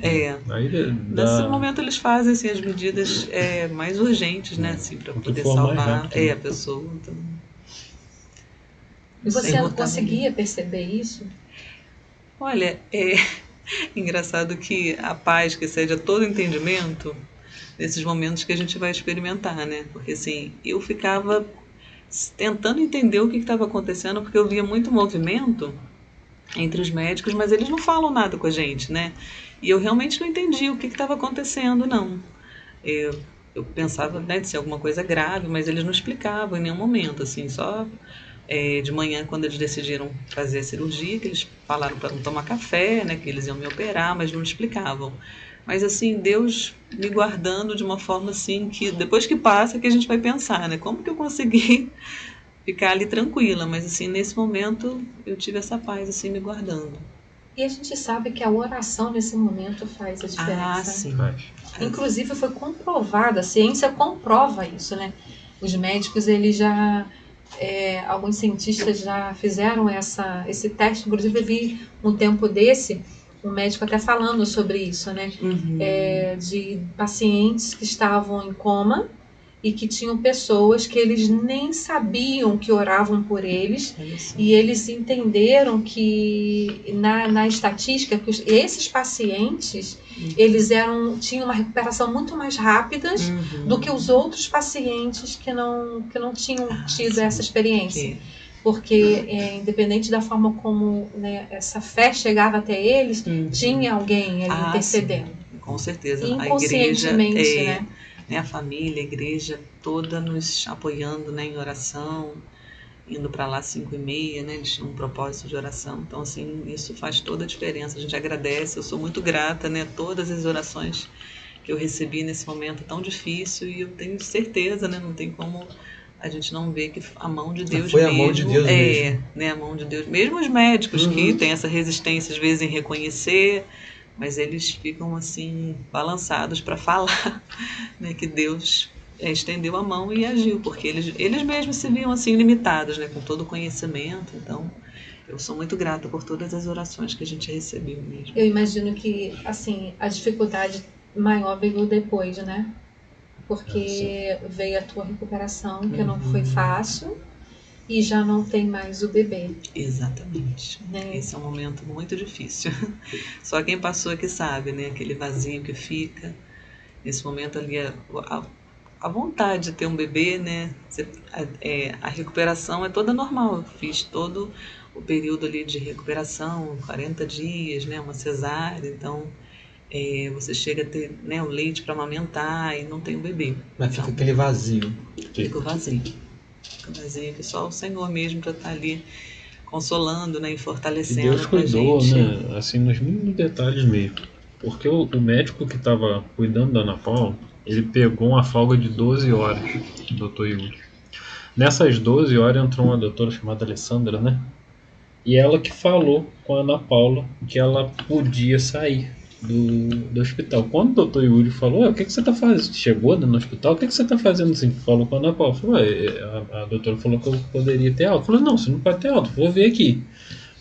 D: Aí
A: Nesse momento eles fazem assim, as medidas mais urgentes, né? Assim, para poder salvar a pessoa. Então...
B: E você não conseguia perceber isso?
A: Olha, é engraçado que a paz que excede a todo entendimento, nesses momentos que a gente vai experimentar, né? Porque assim, eu ficava tentando entender o que estava acontecendo, porque eu via muito movimento entre os médicos, mas eles não falam nada com a gente, né? E eu realmente não entendi o que estava acontecendo, não. Eu pensava, né, de ser alguma coisa grave, mas eles não explicavam em nenhum momento, assim, só de manhã, quando eles decidiram fazer a cirurgia, que eles falaram para não tomar café, né, que eles iam me operar, mas não explicavam. Mas assim, Deus me guardando de uma forma assim que depois que passa que a gente vai pensar, né? Como que eu consegui ficar ali tranquila? Mas assim, nesse momento eu tive essa paz assim me guardando.
B: E a gente sabe que a oração nesse momento faz a diferença.
A: Sim.
B: Inclusive foi comprovada, a ciência comprova isso, né? Os médicos, eles já... alguns cientistas já fizeram esse teste. Inclusive eu vi um tempo desse um médico até falando sobre isso, né? De pacientes que estavam em coma e que tinham pessoas que eles nem sabiam que oravam por eles, e eles entenderam que na estatística que esses pacientes eles tinham uma recuperação muito mais rápida do que os outros pacientes que não tinham tido essa experiência. Porque independente da forma como, né, essa fé chegava até eles, tinha alguém ali intercedendo.
A: Sim, com certeza.
B: Inconscientemente,
A: a igreja,
B: né?
A: A família, a igreja toda nos apoiando, né, em oração, indo para lá 5h30, né, eles tinham um propósito de oração. Então, assim, isso faz toda a diferença. A gente agradece, eu sou muito grata, né, todas as orações que eu recebi nesse momento tão difícil, e eu tenho certeza, né, não tem como a gente não vê que a mão de Deus
C: foi
A: mesmo.
C: A mão de Deus mesmo.
A: Né, a mão de Deus. Mesmo os médicos que têm essa resistência, às vezes, em reconhecer, mas eles ficam, assim, balançados para falar, né, que Deus estendeu a mão e agiu, porque eles mesmos se viam, assim, limitados, né, com todo o conhecimento. Então, eu sou muito grata por todas as orações que a gente recebeu mesmo.
B: Eu imagino que, assim, a dificuldade maior veio depois, né? Porque veio a tua recuperação, que não foi fácil, e já não tem mais o bebê.
A: Exatamente.
B: Né?
A: Esse é um momento muito difícil. Só quem passou é que sabe, né? Aquele vazio que fica. Nesse momento ali, a vontade de ter um bebê, né? A recuperação é toda normal. Eu fiz todo o período ali de recuperação, 40 dias, né, uma cesárea, então você chega a ter, né, o leite para amamentar e não tem o bebê.
C: Mas
A: Então,
C: fica aquele vazio.
A: fica vazio. Fica vazio, que só o Senhor mesmo para estar ali consolando, né, e
D: E
A: fortalecendo
D: Deus
A: pra
D: cuidou,
A: gente.
D: né? Assim, nos mínimos detalhes mesmo. Porque o médico que estava cuidando da Ana Paula, ele pegou uma folga de 12 horas, o doutor Yuri. Nessas 12 horas entrou uma doutora chamada Alessandra, né? E ela que falou com a Ana Paula que ela podia sair do hospital. Quando o doutor Yuri falou, o que você está fazendo? Chegou no hospital, o que você está fazendo assim? Falou com a Ana Paula. Falou, a doutora falou que eu poderia ter alta. Falou, não, você não pode ter alta, vou ver aqui.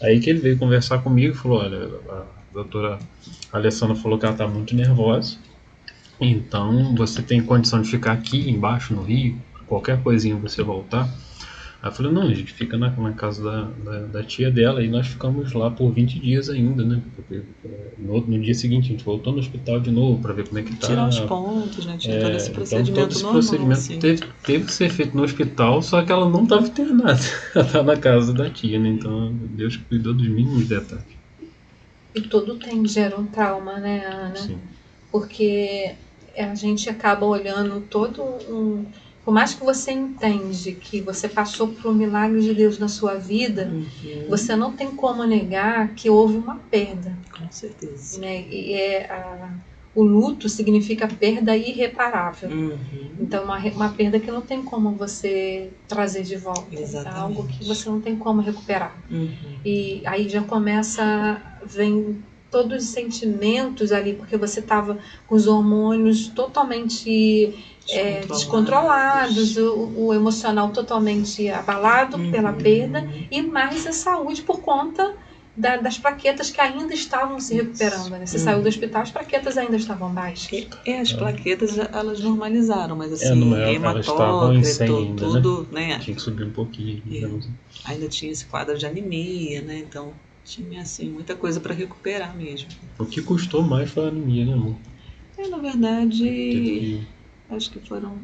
D: Aí que ele veio conversar comigo e falou, olha, a doutora Alessandra falou que ela está muito nervosa, então você tem condição de ficar aqui embaixo no Rio, qualquer coisinha você voltar. Aí eu falei, não, a gente fica na casa da tia dela e nós ficamos lá por 20 dias ainda, né? Porque no dia seguinte a gente voltou no hospital de novo para ver como é que tá.
A: Tirar os pontos, né? Tinha todo esse
D: Então
A: procedimento
D: todo esse
A: normal,
D: procedimento
A: assim.
D: teve que ser feito no hospital, só que ela não estava internada. Ela estava na casa da tia, né? Então Deus cuidou dos mínimos detalhes.
B: E tudo gera um trauma, né, Ana?
D: Sim.
B: Porque a gente acaba olhando por mais que você entende que você passou por um milagre de Deus na sua vida, você não tem como negar que houve uma perda,
A: Com certeza.
B: né? E o luto significa perda irreparável. Então, uma perda que não tem como você trazer de volta.
A: Exatamente.
B: É algo que você não tem como recuperar. E aí já vem todos os sentimentos ali, porque você estava com os hormônios totalmente descontrolados, o emocional totalmente abalado pela perda, e mais a saúde por conta das plaquetas que ainda estavam se recuperando, né? Você saiu do hospital, as plaquetas ainda estavam baixas.
A: As plaquetas, elas normalizaram, mas assim,
D: Elas estavam em 100
A: hematócrito,
D: ainda,
A: tudo,
D: né? Tinha que subir um pouquinho, digamos.
A: Ainda tinha esse quadro de anemia, né? Então, tinha, assim, muita coisa para recuperar mesmo.
D: O que custou mais foi a anemia, né, amor?
A: Na verdade, acho que foram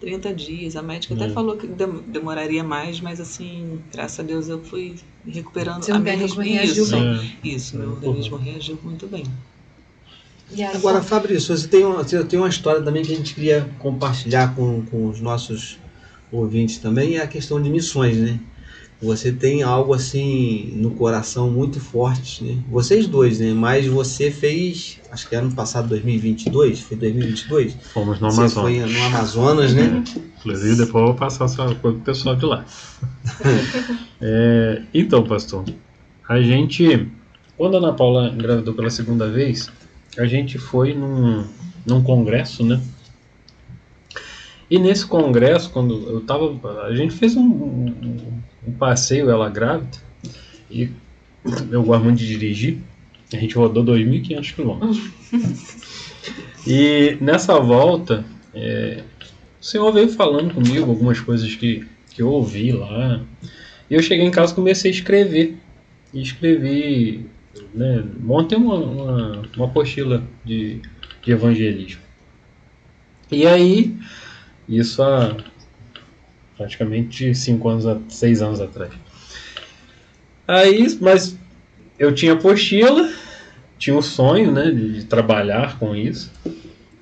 A: 30 dias. A médica até falou que demoraria mais, mas assim, graças a Deus eu fui recuperando.
B: Seu organismo reagiu bem.
A: Isso, meu organismo reagiu muito bem.
B: E aí,
C: Agora, Fabrício, você tem uma história também que a gente queria compartilhar com os nossos ouvintes também, é a questão de missões, né? Você tem algo assim no coração muito forte, né? Vocês dois, né? Mas você fez, acho que ano passado, 2022, foi 2022?
D: Fomos no
C: Você
D: Amazonas.
C: foi no Amazonas, né?
D: Inclusive, depois eu vou passar essa coisa pro pessoal de lá. Então, pastor, a gente, quando a Ana Paula engravidou pela segunda vez, a gente foi num congresso, né? E nesse congresso, quando eu tava, a gente fez um passeio, ela grávida, e eu gosto muito de dirigir, a gente rodou 2.500 quilômetros. E nessa volta, o Senhor veio falando comigo algumas coisas que eu ouvi lá, e eu cheguei em casa e comecei a escrever. E escrevi, né, montei uma apostila de evangelismo. E aí, isso há praticamente 6 anos atrás. Aí, mas eu tinha apostila, tinha o sonho, né, de trabalhar com isso,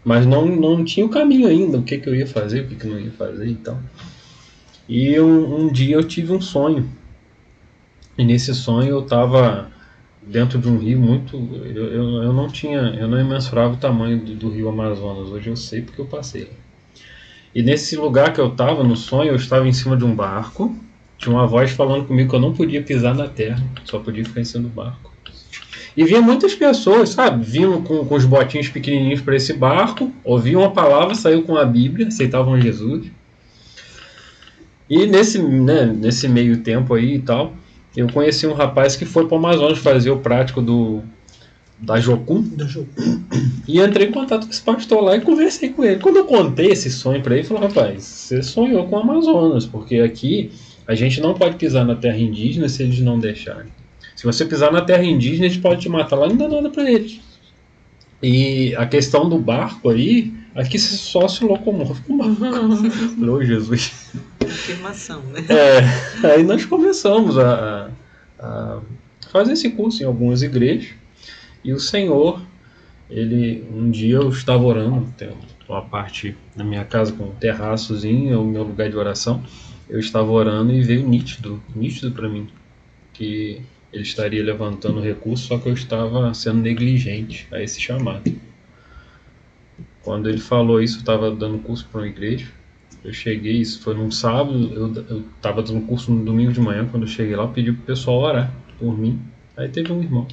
D: mas não tinha o caminho ainda, o que eu ia fazer, o que eu não ia fazer e tal. E um dia eu tive um sonho, e nesse sonho eu estava dentro de um rio muito... Eu não mensurava o tamanho do rio Amazonas, hoje eu sei porque eu passei. E nesse lugar que eu estava, no sonho, eu estava em cima de um barco. Tinha uma voz falando comigo que eu não podia pisar na terra, só podia ficar em cima do barco. E vinha muitas pessoas, sabe? Vinham com os botinhos pequenininhos para esse barco, ouviam a palavra, saiu com a Bíblia, aceitavam Jesus. E nesse meio tempo aí e tal, eu conheci um rapaz que foi para o Amazonas fazer o prático da Jocum. E entrei em contato com esse pastor lá e conversei com ele. Quando eu contei esse sonho para ele, ele falou: rapaz, você sonhou com o Amazonas, porque aqui a gente não pode pisar na terra indígena se eles não deixarem. Se você pisar na terra indígena, eles podem te matar lá, não dá nada para eles. E a questão do barco aí, aqui você só se locomove com o barco. Falei, Jesus.
A: Afirmação, né?
D: Aí nós começamos a a fazer esse curso em algumas igrejas. E o Senhor, um dia eu estava orando, tem uma parte na minha casa com um terraçozinho, é o meu lugar de oração. Eu estava orando e veio nítido para mim que ele estaria levantando recurso, só que eu estava sendo negligente a esse chamado. Quando ele falou isso, eu estava dando curso para uma igreja. Eu cheguei, isso foi num sábado, eu estava dando curso no domingo de manhã. Quando eu cheguei lá, eu pedi pro pessoal orar por mim. Aí teve um irmão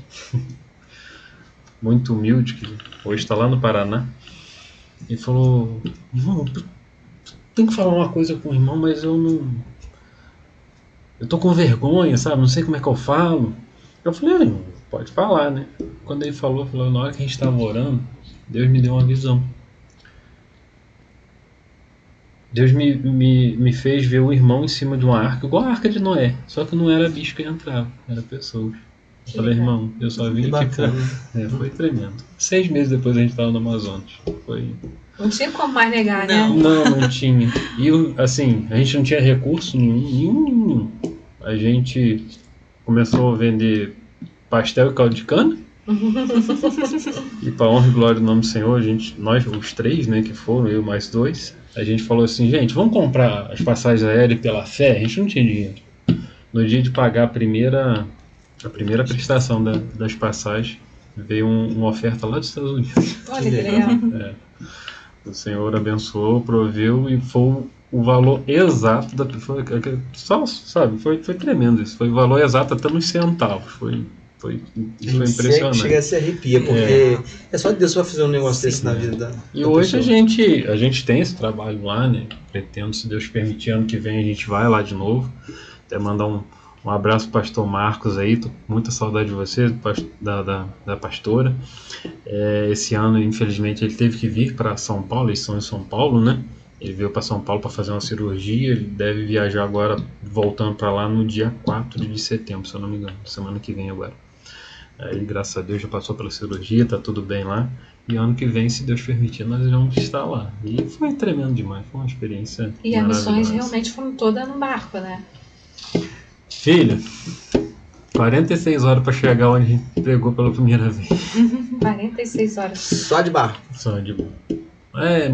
D: muito humilde, que hoje está lá no Paraná, e falou: irmão, tenho que falar uma coisa com o irmão, mas eu tô com vergonha, sabe? Não sei como é que eu falo. Eu falei: irmão, pode falar, né? Quando ele falou, na hora que a gente estava orando, Deus me deu uma visão. Deus me fez ver o irmão em cima de uma arca, igual a arca de Noé, só que não era bicho que entrava, era pessoas. Eu falei: irmão, eu só vim aqui pra... foi tremendo. 6 meses depois a gente estava no Amazonas.
B: Não tinha como mais negar, né?
D: Não tinha. E assim, a gente não tinha recurso nenhum. A gente começou a vender pastel e caldo de cana. E para honra e glória do nome do Senhor, nós os 3, né, que foram, eu mais 2, a gente falou assim: gente, vamos comprar as passagens aéreas pela fé. A gente não tinha dinheiro. No dia de pagar a primeira prestação das passagens, veio uma oferta lá dos Estados Unidos.
B: Olha que legal.
D: O Senhor abençoou, proveu, e foi o valor exato foi tremendo isso. Foi o valor exato até nos centavos. Foi impressionante.
C: Chega a se arrepia, porque é só Deus vai fazer um negócio desse na vida
D: E hoje a gente tem esse trabalho lá, né? Pretendo, se Deus permitir, ano que vem a gente vai lá de novo. Até mandar um abraço pro pastor Marcos aí, tô com muita saudade de você, da pastora. Esse ano, infelizmente, ele teve que vir para São Paulo, eles são em São Paulo, né? Ele veio para São Paulo para fazer uma cirurgia, ele deve viajar agora, voltando para lá no dia 4 de setembro, se eu não me engano, semana que vem agora. Aí, graças a Deus, já passou pela cirurgia, tá tudo bem lá. E ano que vem, se Deus permitir, nós vamos estar lá. E foi tremendo demais, foi uma experiência
B: E as missões realmente foram todas no barco, né?
D: Filha, 46 horas para chegar onde a gente pregou pela primeira vez.
B: 46 horas.
C: Só de barco.
D: Só de barco. É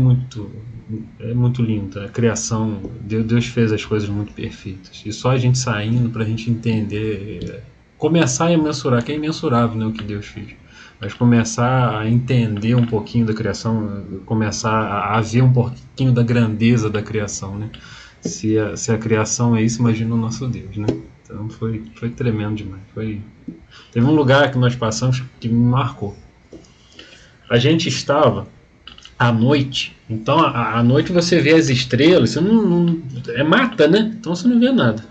D: muito lindo. A criação, Deus fez as coisas muito perfeitas. E só a gente saindo para a gente entender, começar a mensurar, que é imensurável, né, o que Deus fez. Mas começar a entender um pouquinho da criação, começar a ver um pouquinho da grandeza da criação, né? Se a criação é isso, imagina o nosso Deus, né? Então foi tremendo demais. Teve um lugar que nós passamos que me marcou. A gente estava à noite, então à noite você vê as estrelas, você não é mata, né? Então você não vê nada.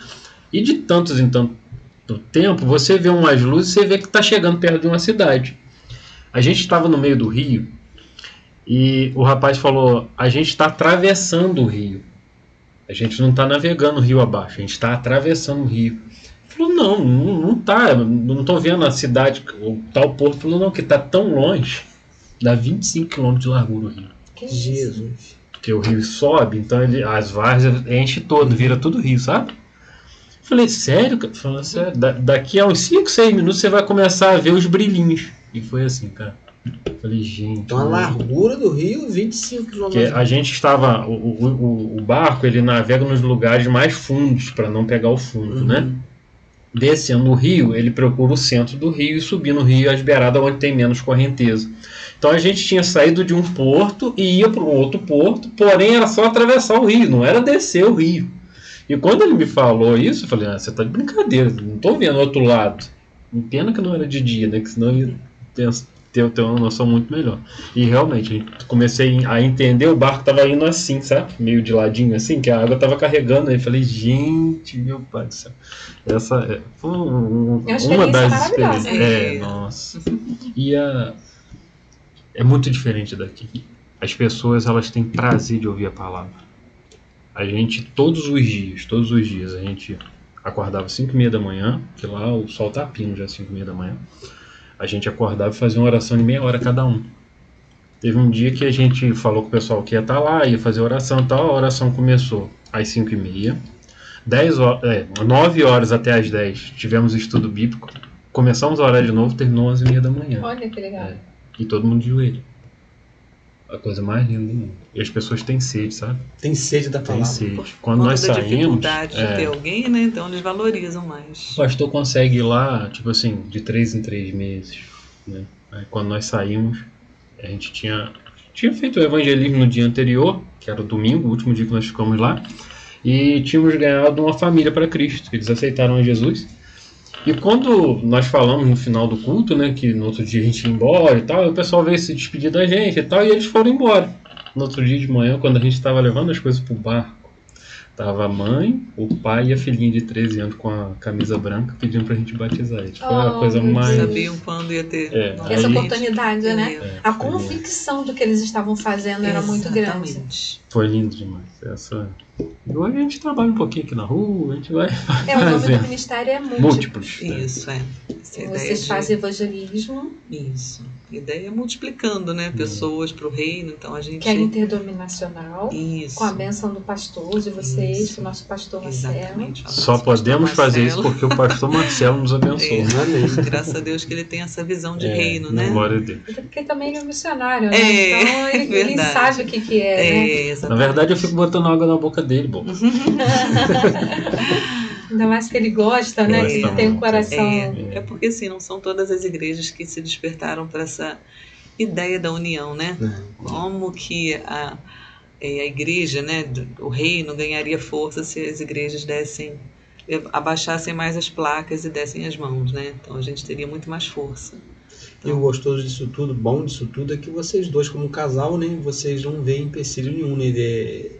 D: E de tantos em tanto tempo, você vê umas luzes, você vê que está chegando perto de uma cidade. A gente estava no meio do rio e o rapaz falou: a gente está atravessando o rio. A gente não está navegando o rio abaixo, a gente está atravessando o rio. Ele falou: não tá, não estou vendo a cidade, o tal porto. Ele falou: não, que está tão longe, dá 25 km de largura o rio.
B: Que
C: Jesus.
D: Porque o rio sobe, então as várzeas enche todo, vira tudo rio, sabe? Eu falei: sério? Falando sério, daqui a uns 5, 6 minutos você vai começar a ver os brilhinhos. E foi assim, cara. Eu falei: gente.
C: Então a largura do rio, 25 km.
D: Porque a gente estava. O barco, ele navega nos lugares mais fundos, para não pegar o fundo, né? Descendo no rio, ele procura o centro do rio e subir no rio as beiradas onde tem menos correnteza. Então a gente tinha saído de um porto e ia para o outro porto, porém era só atravessar o rio, não era descer o rio. E quando ele me falou isso, eu falei: você tá de brincadeira, não tô vendo o outro lado. Pena que não era de dia, né? Que senão eu ia ter uma noção muito melhor. E realmente, comecei a entender, o barco tava indo assim, sabe? Meio de ladinho assim, que a água tava carregando. Aí falei: gente, meu pai do céu. Essa foi uma das experiências. Nossa. E é muito diferente daqui. As pessoas, elas têm prazer de ouvir a palavra. A gente, todos os dias, a gente acordava às 5h30 da manhã, que lá o sol tá a pino já às 5h30 da manhã. A gente acordava e fazia uma oração de meia hora cada um. Teve um dia que a gente falou com o pessoal que ia estar lá, ia fazer oração e tal. A oração começou às 5h30. 9 horas até as 10 tivemos estudo bíblico. Começamos a orar de novo, terminou 11h30 da manhã.
B: Olha que legal.
D: E todo mundo de joelho. A coisa mais linda do mundo. E as pessoas têm sede, sabe?
C: Tem sede da
D: Tem
C: palavra.
D: sede.
A: Por
D: Quando
A: conta
D: nós
A: da
D: saímos,
A: dificuldade de ter alguém, né? Então eles valorizam mais.
D: o pastor consegue ir lá, tipo assim, de 3 em 3 meses. Né? Aí quando nós saímos, a gente tinha feito o evangelismo no dia anterior, que era o domingo, o último dia que nós ficamos lá, e tínhamos ganhado uma família para Cristo. Eles aceitaram a Jesus. E quando nós falamos no final do culto, né, que no outro dia a gente ia embora e tal, o pessoal veio se despedir da gente e tal, e eles foram embora. No outro dia de manhã, quando a gente estava levando as coisas pro barco, tava a mãe, o pai e a filhinha de 13 anos com a camisa branca pedindo pra gente batizar eles. Foi a coisa
B: meu
D: mais...
B: Deus.
A: Sabiam quando ia ter
B: Essa
D: Aí-
B: oportunidade, né?
A: É,
B: A convicção do que eles estavam fazendo era muito grande.
A: Exatamente.
D: Foi lindo demais. E hoje a gente trabalha um pouquinho aqui na rua, a gente vai
B: O nome
D: fazer
B: do ministério é
D: múltiplos. né?
A: Isso, Essa ideia
B: Vocês
A: de...
B: fazem evangelismo,
A: Isso. A ideia é multiplicando, né? Pessoas para o reino. Então a gente...
B: que é interdominacional,
A: Isso.
B: com a bênção do pastor de vocês,
A: Isso.
B: do nosso pastor Marcelo.
A: Exatamente.
D: Só
A: Nosso pastor
D: podemos fazer isso
A: Marcelo.
D: porque o pastor Marcelo nos abençoou.
C: Amém.
A: Graças a Deus que ele tem essa visão de reino, né?
D: Glória a Deus.
B: Porque também ele é missionário, né?
A: É,
B: Então ele
A: verdade.
B: sabe o que é, né?
A: É,
D: Na
A: exatamente.
D: verdade, eu fico botando água na boca dele, bom.
B: Ainda mais que ele gosta, né?
D: Gosta
B: Que ele tem um
D: muito.
B: coração.
A: É porque assim, não são todas as igrejas que se despertaram para essa ideia da união, né? Como que a igreja, né, o reino ganharia força se as igrejas abaixassem mais as placas e dessem as mãos, né? Então a gente teria muito mais força.
C: E o gostoso disso tudo, bom disso tudo, é que vocês dois, como casal, né, vocês não veem empecilho nenhum. Né?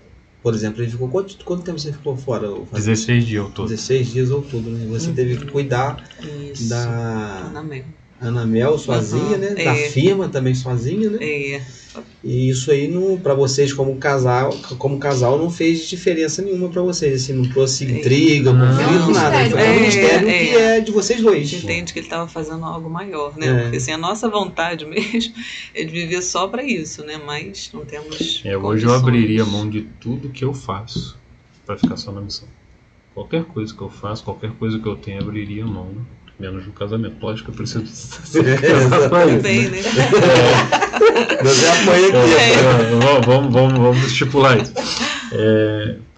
C: Por exemplo, ele ficou. Quanto tempo você ficou fora?
D: 16 dias ao todo.
C: 16 dias ou tudo, né? Você teve que cuidar
A: Isso.
C: da
A: Anamel.
C: Anamel sozinha, né? Da firma também sozinha, né? E isso aí, para vocês como casal, não fez diferença nenhuma para vocês, assim, não trouxe intriga, conflito, nada. É um ministério que é de vocês
A: A
C: dois.
A: gente entende que ele estava fazendo algo maior, né? Porque assim, a nossa vontade mesmo é de viver só para isso, né? Mas não temos
D: Hoje eu
A: condições.
D: abriria mão de tudo que eu faço para ficar só na missão. Qualquer coisa que eu faço, qualquer coisa que eu tenho, eu abriria mão, né? Menos no casamento. Lógico que eu preciso
A: Tudo bem, né?
C: Você apanha aqui.
D: Vamos estipular isso.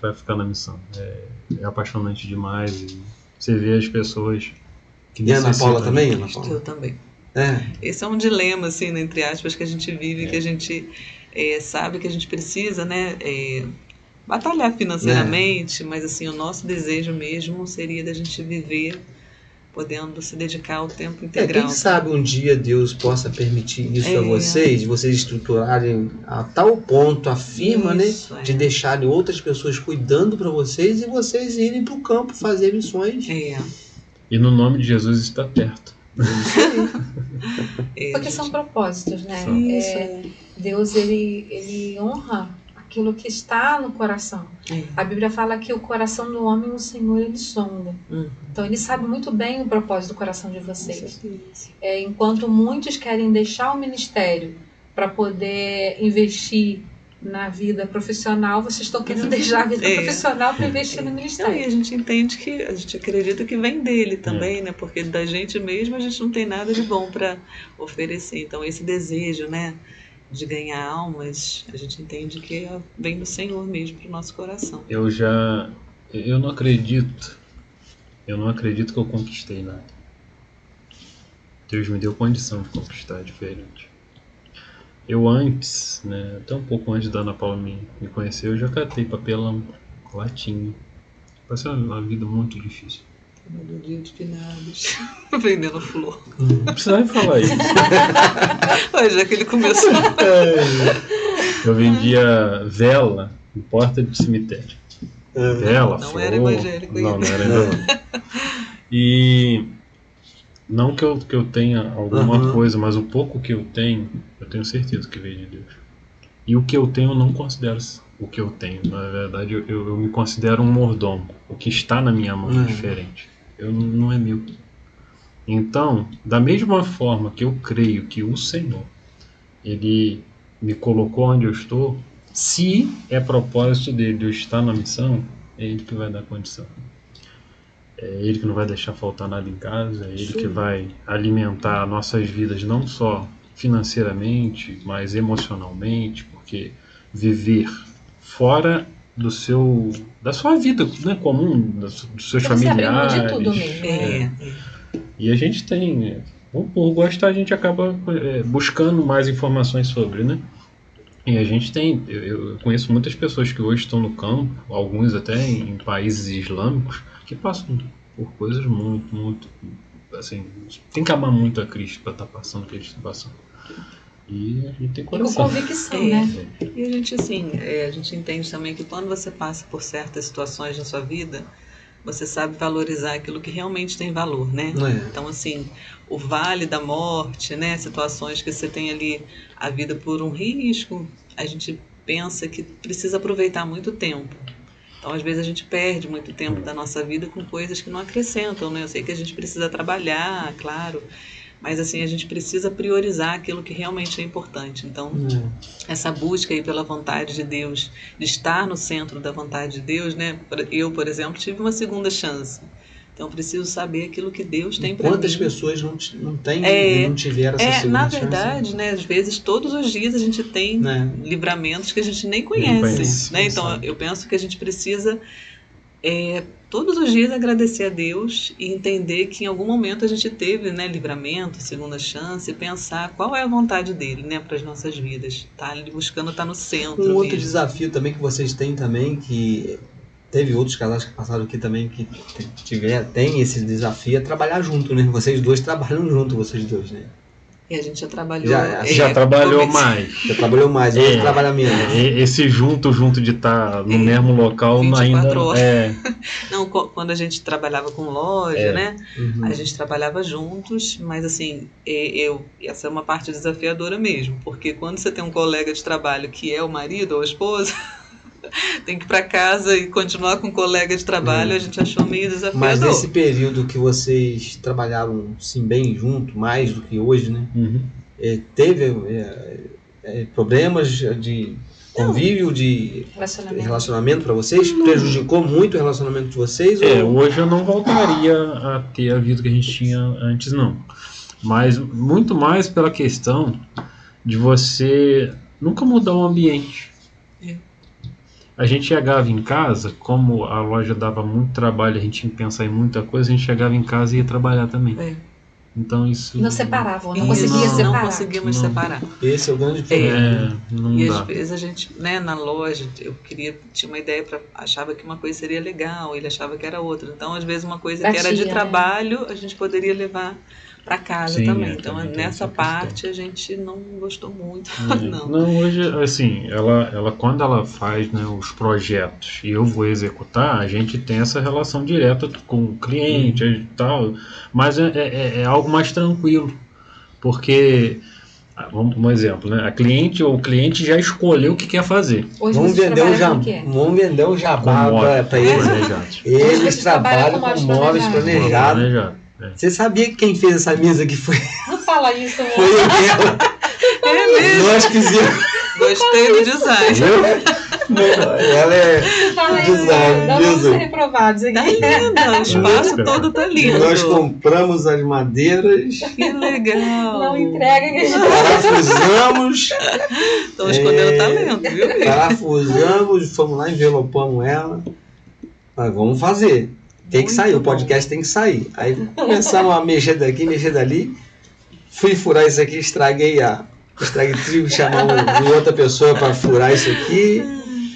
D: Para ficar na missão. É apaixonante demais. E você vê as pessoas que
C: E a Ana Paula também, Ana
A: Eu
C: Paula?
A: também.
C: É.
A: Esse é um dilema, assim, né, entre aspas, que a gente vive, que a gente sabe que a gente precisa, né? Batalhar financeiramente, mas assim, o nosso desejo mesmo seria da gente viver podendo se dedicar ao tempo integral.
C: Quem sabe um dia Deus possa permitir isso a vocês, de vocês estruturarem a tal ponto a firma,
A: Isso,
C: né? De deixarem outras pessoas cuidando para vocês e vocês irem para o campo fazer missões.
D: E no nome de Jesus está perto.
B: Porque são propósitos, né?
A: Isso.
B: Deus, ele honra aquilo que está no coração. A Bíblia fala que o coração do homem, o Senhor, ele sonda. Então, ele sabe muito bem o propósito do coração de vocês. Enquanto muitos querem deixar o ministério para poder investir na vida profissional, vocês estão querendo deixar a vida profissional para investir no ministério.
A: E a gente entende que, a gente acredita que vem dele também, né? Porque da gente mesmo a gente não tem nada de bom para oferecer. Então, esse desejo, né, de ganhar almas, a gente entende que vem do Senhor mesmo para o nosso coração.
D: Eu não acredito que eu conquistei nada. Deus me deu condição de conquistar diferente. Eu antes, né, até um pouco antes da Ana Paula me conhecer, eu já catei papelão, latinha. Passei uma vida muito difícil.
A: Trabalhador de finados, vendendo flor.
D: Não precisava falar isso.
A: Mas já que ele começou.
D: Eu vendia vela em porta de cemitério. Vela,
A: Não
D: flor.
A: era evangélico ainda.
D: Não era ainda. E não que eu tenha alguma coisa, mas o pouco que eu tenho certeza que veio de Deus. E o que eu tenho eu não considero o que eu tenho. Na verdade, eu me considero um mordomo. O que está na minha mão é diferente. Não é meu. Então, da mesma forma que eu creio que o Senhor, Ele me colocou onde eu estou, se é propósito dele de eu estar na missão, é Ele que vai dar condição. É Ele que não vai deixar faltar nada em casa, é Ele que vai alimentar nossas vidas não só financeiramente, mas emocionalmente, porque viver fora da sua vida, né, comum, dos seus
B: Você abre mão
D: familiares.
B: de tudo mesmo.
A: É.
D: E a gente tem, por gostar, a gente acaba buscando mais informações sobre, né? E a gente tem, eu conheço muitas pessoas que hoje estão no campo, alguns até em países islâmicos, que passam por coisas muito, assim, tem que amar muito a Cristo para estar passando o que eles estão passando. E a gente tem
B: E com
D: coração.
B: convicção,
A: É.
B: né?
A: E a gente, assim, a gente entende também que quando você passa por certas situações na sua vida, você sabe valorizar aquilo que realmente tem valor, né?
C: É.
A: Então, assim, o vale da morte, né? Situações que você tem ali a vida por um risco, a gente pensa que precisa aproveitar muito tempo. Então, às vezes, a gente perde muito tempo da nossa vida com coisas que não acrescentam, né? Eu sei que a gente precisa trabalhar, claro, mas, assim, a gente precisa priorizar aquilo que realmente é importante. Então, essa busca aí pela vontade de Deus, de estar no centro da vontade de Deus, né? Eu, por exemplo, tive uma segunda chance. Então, eu preciso saber aquilo que Deus tem para mim.
C: Quantas pessoas não têm e não tiveram essa segunda
A: na
C: chance?
A: verdade, né, às vezes, todos os dias a gente tem
C: Né?
A: livramentos que a gente nem
D: conhece,
A: conhece. Né?
C: não
A: Então,
C: sabe.
A: eu penso que a gente precisa todos os dias agradecer a Deus e entender que em algum momento a gente teve, né, livramento, segunda chance, e pensar qual é a vontade dele, né, para as nossas vidas. Tá ali buscando estar no centro.
C: Um outro
A: mesmo.
C: desafio também que vocês têm também, que teve outros casais que passaram aqui também que tem esse desafio, é trabalhar junto, né? Vocês dois trabalham junto, vocês dois, né?
A: E a gente já trabalhou.
D: Já trabalhou
A: comece-
D: mais.
C: Já trabalhou mais, hoje trabalha menos.
D: Esse junto de estar no mesmo local
A: 24
D: ainda
A: horas. Não, quando a gente trabalhava com loja, né?
C: Uhum.
A: A gente trabalhava juntos, mas assim, essa é uma parte desafiadora mesmo, porque quando você tem um colega de trabalho que é o marido ou a esposa, tem que ir para casa e continuar com o colega de trabalho, a gente achou meio desafiador.
C: Mas nesse período que vocês trabalhavam sim bem junto, mais do que hoje, né?
D: Uhum.
C: Teve problemas de convívio, de relacionamento para vocês? Prejudicou muito o relacionamento de vocês?
D: Hoje eu não voltaria a ter a vida que a gente tinha antes, não. Mas muito mais pela questão de você nunca mudar o ambiente. A gente chegava em casa, como a loja dava muito trabalho, a gente tinha que pensar em muita coisa, a gente chegava em casa e ia trabalhar também. Então isso...
B: Não separavam, não
A: Isso,
B: conseguia separar.
A: Não conseguimos
D: Não.
A: separar.
C: Esse é o grande problema.
D: não
A: E
D: dá.
A: às vezes a gente, né, na loja, tinha uma ideia, achava que uma coisa seria legal, ele achava que era outra. Então, às vezes, uma coisa que era de
B: Batia, né?
A: trabalho, a gente poderia levar para casa
D: Sim,
A: também.
D: é,
A: Então,
D: também tem
A: nessa
D: essa
A: parte, a gente não gostou muito, não.
D: Não, hoje, assim, ela quando ela faz, né, os projetos e eu vou executar, a gente tem essa relação direta com o cliente e tal, mas é algo mais tranquilo, porque, um exemplo, né, o cliente já escolheu o que quer fazer.
B: Hoje
C: Vamos
B: vocês
C: vender
B: trabalham com o quê?
C: o jabá para eles.
D: Planejados.
C: Eles
B: vocês trabalham
C: trabalham
B: com
C: com móveis planejados.
D: Planejado.
C: Você sabia que quem fez essa mesa aqui foi
B: Não fala isso,
C: eu mesmo?
A: É mesmo,
C: Nós fizemos.
A: gostei do design.
C: Ela é
B: Fala isso,
C: design,
B: não vamos
C: mesmo.
B: ser reprovados
A: Tá
B: aqui.
A: lindo, o espaço todo tá lindo.
C: Nós compramos as madeiras,
A: Que legal.
B: Não entrega que a gente
C: parafusamos,
A: Estão escondendo talento, viu, Bia?
C: parafusamos, fomos lá, envelopamos ela. Mas vamos fazer. Tem que
A: Muito
C: sair, o
A: bom.
C: podcast tem que sair. Aí começamos a mexer daqui, mexer dali. Fui furar isso aqui, estraguei trigo, chamamos outra pessoa para furar isso aqui.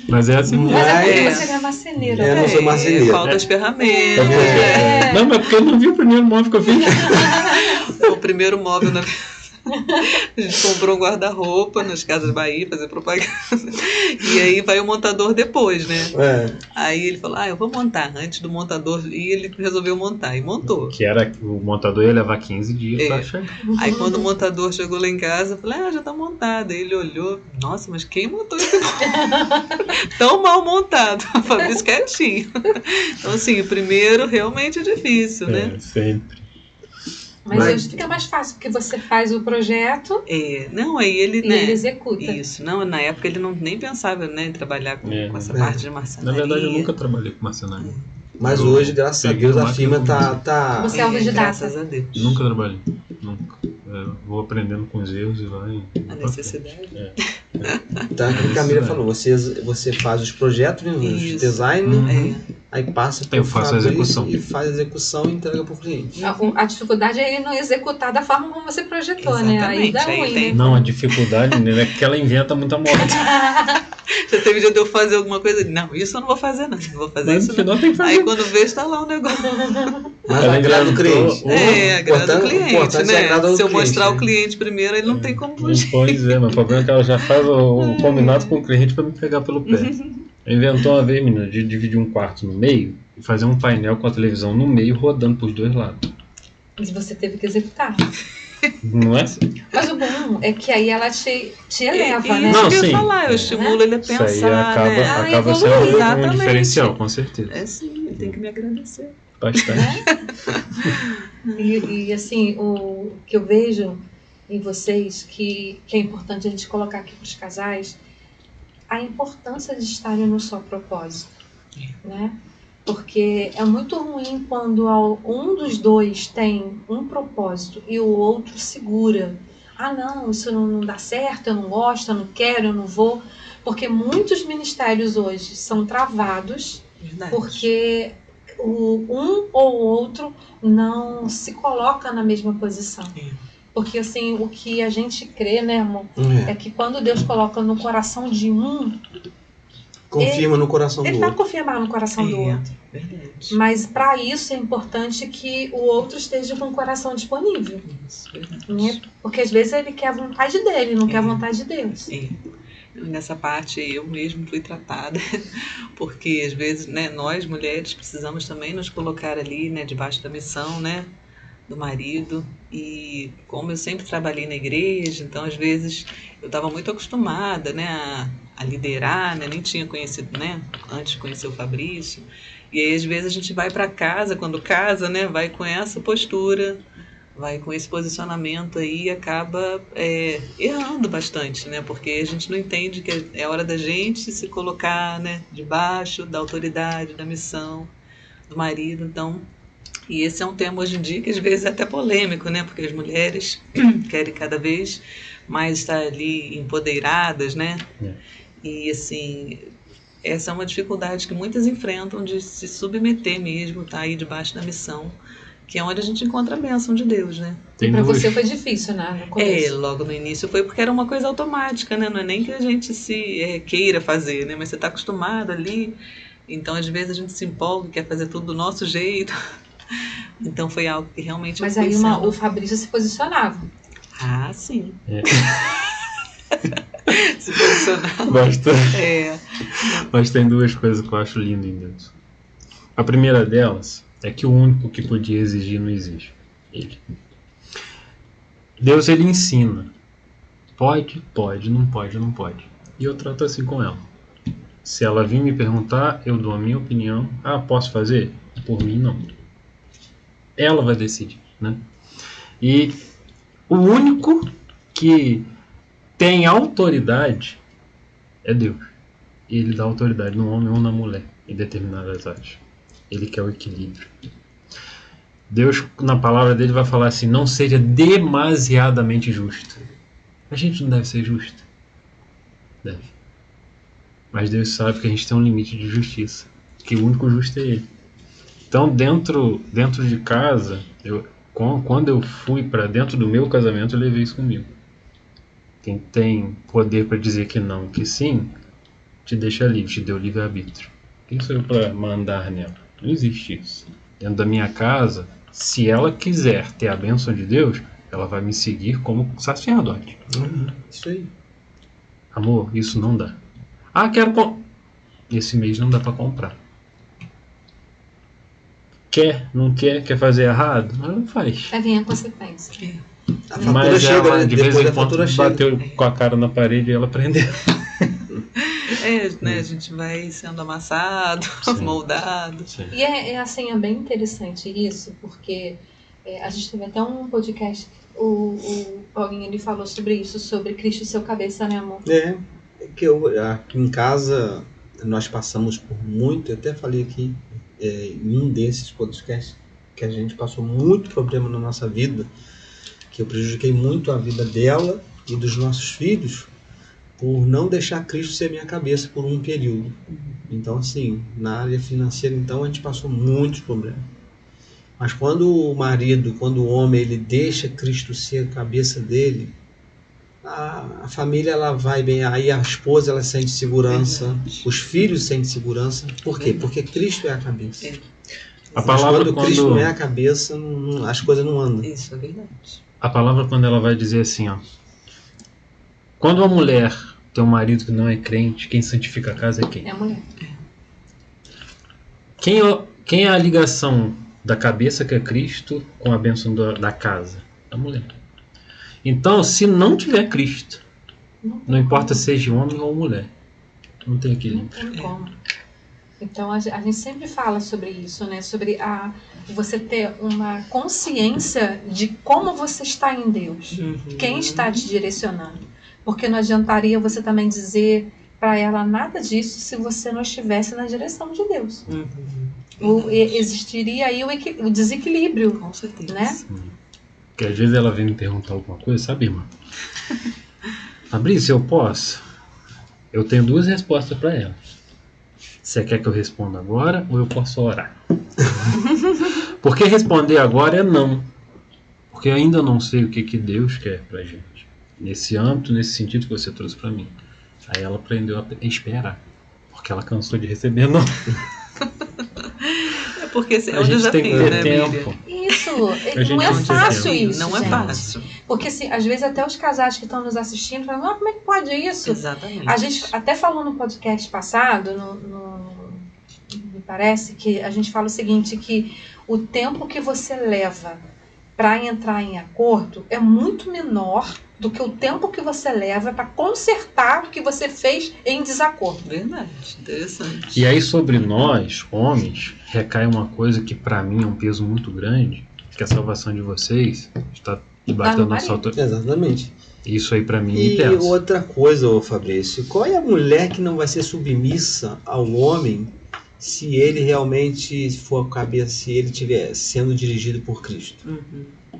D: Mas é assim mesmo.
B: Mas é porque
C: Mas-
B: você não é marceneiro.
C: Eu não sou marceneiro.
A: Falta as ferramentas.
B: É.
D: Não, mas porque eu não vi o primeiro móvel que eu fiz.
A: O primeiro móvel, a gente comprou um guarda-roupa nas Casas Bahia, fazer propaganda. E aí vai o montador depois, né?
C: É,
A: Aí ele falou, eu vou montar. Antes do montador, e ele resolveu montar. E montou.
D: Que era o montador ia levar 15 dias pra chegar.
A: Aí quando o montador chegou lá em casa, eu falei, já tá montado. Aí ele olhou, nossa, mas quem montou esse tão mal montado? O Fabrício quietinho. Então assim, o primeiro realmente é difícil, né?
D: Sempre.
B: Mas hoje fica mais fácil, porque você faz o projeto
A: Não, aí ele,
B: e
A: né?
B: ele executa.
A: Isso, não, na época ele não nem pensava, né, em trabalhar com essa parte de
D: Na
A: marcenaria.
D: verdade, eu nunca trabalhei com marcenaria.
C: Mas hoje, graças a Deus, a firma tá...
B: Você é autodidata.
A: Graças a Deus.
D: Nunca trabalhei, nunca. Vou aprendendo com os erros e vai...
A: A necessidade.
C: Tá, como a Camila falou, você faz os projetos, né, os
A: Isso.
C: design, aí passa
D: Eu faço a execução.
C: e faz a execução e entrega pro cliente.
B: A dificuldade é ele não executar da forma como você projetou, né? Aí dá
A: Exatamente, aí
B: ruim,
A: tem-
B: né?
D: Não, a dificuldade né, é que ela inventa muita moda.
A: Já teve dia de eu fazer alguma coisa, não, isso eu não vou fazer não, não vou fazer
D: Mas
A: isso
D: no
A: não.
D: final tem que fazer.
A: Aí quando vê, está lá o negócio.
C: Mas
D: Ela
C: agrada o
D: engravidou,
C: cliente.
A: Agrada o cliente,
C: importante é
A: né?
C: agradar o
A: Se eu
C: cliente,
A: mostrar
C: né?
A: o cliente primeiro, ele não tem como fugir.
D: Pois é, mas o problema é que ela já faz o combinado com o cliente para me pegar pelo pé. Inventou uma vez, menina, de dividir um quarto no meio e fazer um painel com a televisão no meio rodando pros dois lados.
B: Mas você teve que executar.
D: Não é assim?
B: Mas o bom é que aí ela te eleva,
A: E
B: né?
A: isso
D: Não,
A: que eu
D: sim.
A: ia falar, eu estimulo ele a
D: Isso aí
A: pensar,
D: acaba,
A: né?
D: acaba
B: evoluir,
D: sendo um
A: exatamente.
D: diferencial, com certeza.
A: É sim, ele tem que me agradecer.
D: Bastante.
B: E assim, o que eu vejo em vocês, que é importante a gente colocar aqui para os casais, a importância de estarem no só propósito, né? Porque é muito ruim quando um dos dois tem um propósito e o outro segura. Ah, não, isso não dá certo, eu não gosto, eu não quero, eu não vou. Porque muitos ministérios hoje são travados
A: Verdade.
B: porque um ou o outro não se coloca na mesma posição. Porque assim, o que a gente crê, né, amor, é que quando Deus coloca no coração de um,
C: Confirma no coração
B: ele
C: do
B: vai
C: outro.
B: confirmar no coração do outro.
A: Verdade.
B: Mas para isso é importante que o outro esteja com o coração disponível,
A: Isso, verdade.
B: né? Porque às vezes ele quer a vontade dele, não quer a vontade de Deus.
A: Nessa parte eu mesmo fui tratada, porque às vezes, né, nós mulheres precisamos também nos colocar ali, né, debaixo da missão, né, do marido. E como eu sempre trabalhei na igreja, então às vezes eu estava muito acostumada, né, a liderar, né, nem tinha conhecido, né, antes de conhecer o Fabrício. E aí às vezes a gente vai para casa, quando casa, né, vai com essa postura, vai com esse posicionamento aí e acaba errando bastante, né? Porque a gente não entende que é hora da gente se colocar, né, debaixo da autoridade, da missão do marido. Então, e esse é um tema hoje em dia que às vezes é até polêmico, né? Porque as mulheres querem cada vez mais estar ali empoderadas, né? E assim, essa é uma dificuldade que muitas enfrentam de se submeter mesmo, tá aí debaixo da missão, que é onde a gente encontra a bênção de Deus, né?
B: E para você foi difícil, né? No começo.
A: Logo no início foi porque era uma coisa automática, né? Não é nem que a gente se queira fazer, né? Mas você está acostumado ali, então às vezes a gente se empolga, quer fazer tudo do nosso jeito. Então foi algo que realmente
B: Mas
A: eu
B: aí
A: fui sendo...
B: o Fabrício se posicionava.
A: Ah, sim. Se posicionava.
D: Bastante. Mas tem duas coisas que eu acho lindo em Deus. A primeira delas é que o único que podia exigir não exige. Ele. Deus, ele ensina. Pode, não pode, não pode. E eu trato assim com ela. Se ela vir me perguntar, eu dou a minha opinião. Ah, posso fazer? Por mim, não. Ela vai decidir, né? E o único que tem autoridade é Deus. E ele dá autoridade no homem ou na mulher em determinadas áreas. Ele quer o equilíbrio. Deus, na palavra dele, vai falar assim: não seja demasiadamente justo. A gente não deve ser justo. Deve. Mas Deus sabe que a gente tem um limite de justiça. Que o único justo é Ele. Então, dentro de casa, quando eu fui para dentro do meu casamento, eu levei isso comigo. Quem tem poder para dizer que não, que sim, te deixa livre, te deu livre-arbítrio. Quem sou eu para mandar nela? Não existe isso. Dentro da minha casa, se ela quiser ter a bênção de Deus, ela vai me seguir como sacerdote.
C: Isso aí.
D: Amor, isso não dá. Ah, quero esse mês não dá para comprar. Quer, não quer fazer errado? Mas não faz.
B: Vai vir a consequência.
C: A fatura
D: Mas
C: chega,
D: ela,
C: né?
D: de vez
C: Depois
D: em
C: a
D: quando,
C: fatura chega.
D: bateu com a cara na parede e ela prendeu.
A: né? A gente vai sendo amassado,
D: Sim.
A: moldado.
D: Sim.
B: E assim, é bem interessante isso, porque A gente teve até um podcast, o Paulinho, ele falou sobre isso, sobre Cristo e seu cabeça, né, amor?
C: É que aqui em casa nós passamos por muito, eu até falei aqui em um desses podcasts, que a gente passou muito problema na nossa vida, que eu prejudiquei muito a vida dela e dos nossos filhos por não deixar Cristo ser minha cabeça por um período. Então, assim, na área financeira, então, a gente passou muitos problemas. Mas quando o homem, ele deixa Cristo ser a cabeça dele, a família, ela vai bem. Aí a esposa, ela sente segurança,
A: Verdade.
C: os filhos sentem segurança. Por quê?
A: Verdade.
C: Porque Cristo é a cabeça.
A: É.
D: A
C: Mas
D: palavra
C: quando Cristo não é a cabeça, as coisas não andam.
A: Isso é verdade.
D: A palavra, quando ela vai dizer assim, ó, quando uma mulher tem um marido que não é crente, quem santifica a casa é quem?
B: É a mulher.
D: Quem é a ligação da cabeça, que é Cristo, com a bênção da casa? A mulher. Então, se não tiver Cristo, não importa se seja homem ou mulher, não tem
B: Não
D: equilíbrio.
B: tem como. Então a gente sempre fala sobre isso, né? Sobre você ter uma consciência de como você está em Deus. Quem está te direcionando. Porque não adiantaria você também dizer para ela nada disso se você não estivesse na direção de Deus. Existiria aí o desequilíbrio,
A: Com certeza.
B: né?
D: Porque às vezes ela vem me perguntar alguma coisa, sabe, irmã? Fabrício, eu posso? Eu tenho duas respostas para ela. Você quer que eu responda agora ou eu posso orar? Porque responder agora é não. Porque eu ainda não sei o que Deus quer pra gente. Nesse âmbito, nesse sentido que você trouxe pra mim. Aí ela aprendeu a esperar. Porque ela cansou de receber não.
A: É porque é
D: A
A: um
D: gente tem que
A: desafio,
D: ter
A: né,
D: tempo.
A: Miriam?
B: Isso,
D: A gente
B: não é
D: não tem
B: fácil
D: tempo.
B: isso,
A: Não é
B: gente.
A: fácil.
B: Porque assim, às vezes até os casais que estão nos assistindo falam, como é que pode isso?
A: Exatamente.
B: A gente até falou no podcast passado, me parece que a gente fala o seguinte, que o tempo que você leva para entrar em acordo é muito menor do que o tempo que você leva para consertar o que você fez em desacordo.
A: Verdade, interessante.
D: E aí sobre nós, homens, recai uma coisa que pra mim é um peso muito grande, que a salvação de vocês está debaixo da nossa autoridade.
C: Exatamente.
D: Isso aí pra mim me
C: E
D: pesa.
C: outra coisa, ô Fabrício, qual é a mulher que não vai ser submissa ao homem se ele realmente for a cabeça, se ele estiver sendo dirigido por Cristo?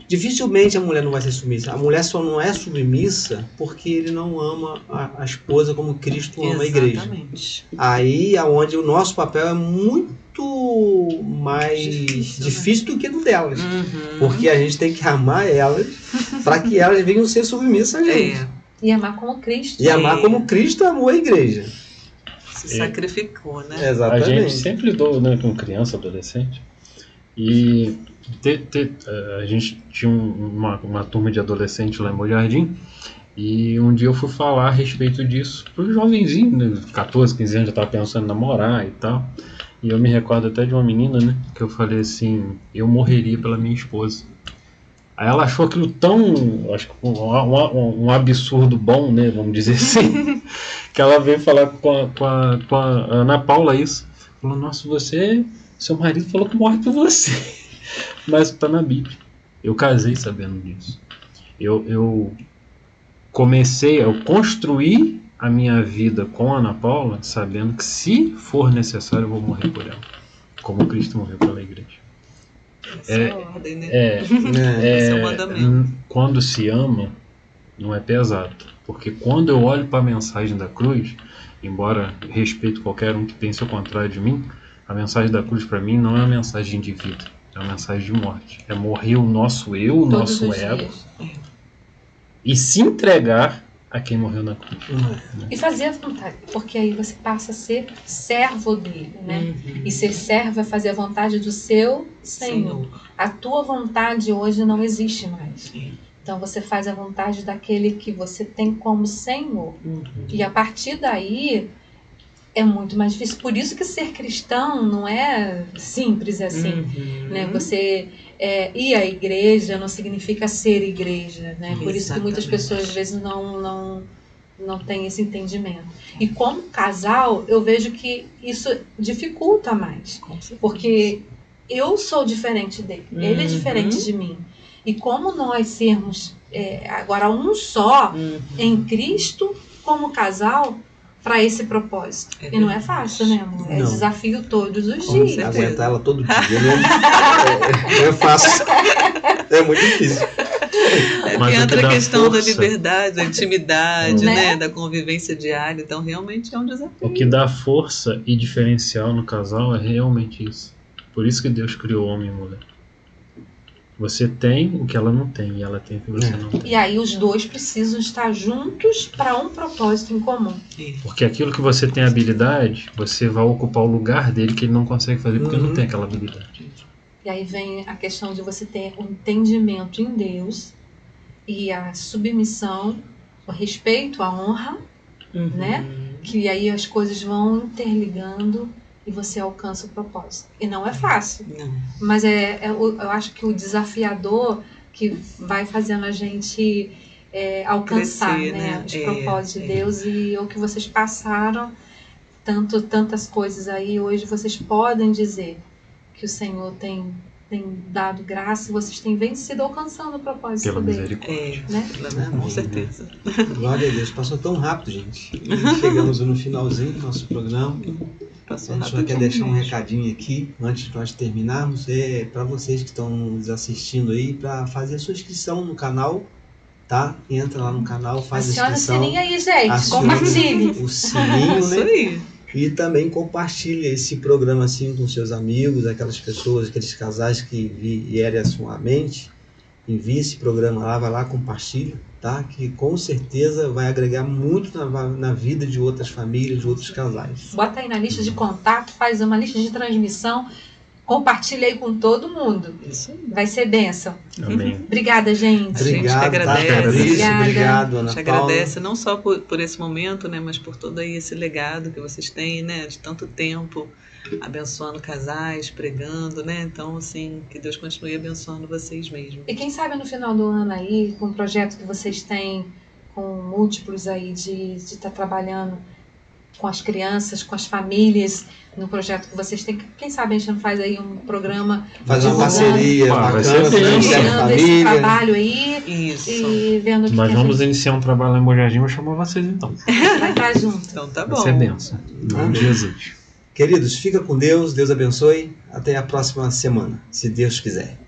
C: Dificilmente a mulher não vai ser submissa. A mulher só não é submissa porque ele não ama a esposa como Cristo ama a igreja.
A: Exatamente.
C: Aí é onde o nosso papel é muito mais
A: Difícil,
C: difícil do que o delas.
A: Uhum.
C: Porque a gente tem que amar elas para que elas venham ser submissas a gente.
A: É,
B: E amar como Cristo.
C: E amar como Cristo amou a igreja.
A: se sacrificou, né?
D: A
C: Exatamente.
D: gente sempre lidou, né, com criança, adolescente. E a gente tinha uma turma de adolescente lá em Mojardim. E um dia eu fui falar a respeito disso para o jovenzinho, né, 14, 15 anos, já estava pensando em namorar e tal. E eu me recordo até de uma menina, né, que eu falei assim, eu morreria pela minha esposa. Aí ela achou aquilo tão, acho que um absurdo bom, né, vamos dizer assim, que ela veio falar com a Ana Paula isso. Falou, nossa, seu marido falou que morre por você. Mas está na Bíblia. Eu casei sabendo disso. Eu construí a minha vida com a Ana Paula sabendo que se for necessário eu vou morrer por ela. Como Cristo morreu pela igreja.
A: Essa é a ordem, né? Esse é o mandamento.
D: Quando se ama, não é pesado. Porque quando eu olho para a mensagem da cruz, embora respeito qualquer um que pense o contrário de mim, a mensagem da cruz para mim não é uma mensagem de vida, é uma mensagem de morte. É morrer o nosso eu, o
B: Todos
D: nosso
B: os
D: ego,
B: dias.
D: e se entregar a quem morreu na cruz.
B: E fazer a vontade, porque aí você passa a ser servo dele, né? E ser servo é fazer a vontade do seu Senhor. A tua vontade hoje não existe mais. Então você faz a vontade daquele que você tem como Senhor. E a partir daí é muito mais difícil. Por isso que ser cristão não é simples assim. Né? Você ir à igreja não significa ser igreja. Né? Por isso que muitas pessoas às vezes não têm esse entendimento. E como casal, eu vejo que isso dificulta mais. Porque eu sou diferente dele, ele é diferente de mim. E como nós sermos agora um só em Cristo como casal para esse propósito. E não é fácil, né, amor? É
C: Não.
B: desafio todos os
C: Como
B: dias.
C: aguentar ela todo dia, né? Não é fácil. É muito difícil.
D: Mas
A: que
D: o
A: entra
D: que
A: a
D: dá
A: questão da
D: força-
A: liberdade, da intimidade,
B: Né?
A: né? Da convivência diária. Então, realmente é um desafio.
D: O que dá força e diferencial no casal é realmente isso. Por isso que Deus criou homem e mulher. Você tem o que ela não tem e ela tem o que você não tem.
B: E aí os dois precisam estar juntos para um propósito em comum.
D: Porque aquilo que você tem habilidade, você vai ocupar o lugar dele que ele não consegue fazer porque não tem aquela habilidade.
B: E aí vem a questão de você ter o entendimento em Deus e a submissão, o respeito, a honra, né? Que aí as coisas vão interligando e você alcança o propósito. E não é fácil,
A: Não.
B: mas eu acho que o desafiador que vai fazendo a gente alcançar,
A: Crescer,
B: né?
A: né?
B: Os propósitos de Deus e o que vocês passaram, tantas coisas aí, hoje vocês podem dizer que o Senhor tem dado graça e vocês têm vencido alcançando o propósito
D: Pela
B: dele.
D: misericórdia.
B: Né?
A: Com certeza.
C: Glória a Deus. Passou tão rápido, gente. E chegamos no finalzinho do nosso programa.
A: Passou
C: A gente só
A: rapidinho
C: quer deixar um
A: mesmo.
C: recadinho aqui, antes de nós terminarmos, para vocês que estão nos assistindo aí, para fazer a sua inscrição no canal, tá? Entra lá no canal, faz a
B: Aciona o
C: inscrição.
B: sininho aí, gente.
C: aciona
B: Compartilhe.
C: o sininho,
A: Isso
C: né?
A: aí.
C: E também compartilha esse programa assim com seus amigos, aquelas pessoas, aqueles casais que vierem à sua mente. Envie esse programa lá, vai lá, compartilha, tá? Que com certeza vai agregar muito na vida de outras famílias, de outros casais.
B: Bota aí na lista de contato, faz uma lista de transmissão, compartilha aí com todo mundo.
A: Isso aí.
B: Vai ser bênção.
D: Amém.
B: Obrigada, gente.
A: A gente que
C: Obrigado,
A: agradece.
C: tá, Fabrício?
B: Obrigada.
C: Obrigado, Ana
A: Te
C: Paula.
A: agradece não só por esse momento, né, mas por todo aí esse legado que vocês têm, né, de tanto tempo, abençoando casais, pregando, né? Então, assim, que Deus continue abençoando vocês mesmo.
B: E quem sabe no final do ano aí, com o projeto que vocês têm, com múltiplos aí de estar trabalhando com as crianças, com as famílias, no projeto que vocês têm, quem sabe a gente não faz aí um programa
C: Faz uma
B: divulgando,
C: parceria
D: vai ser
C: bacana,
D: bem.
C: com a
B: iniciando esse
C: família.
B: trabalho aí
A: Isso.
B: e vendo o que
D: Nós
B: a
D: vamos
B: gente
D: iniciar um trabalho lá em Bom Vou chamar vocês então.
B: vai estar junto.
A: Então tá
D: Vai
A: bom.
D: ser benção. Em nome de Jesus.
C: Queridos, fica com Deus, Deus abençoe. Até a próxima semana, se Deus quiser.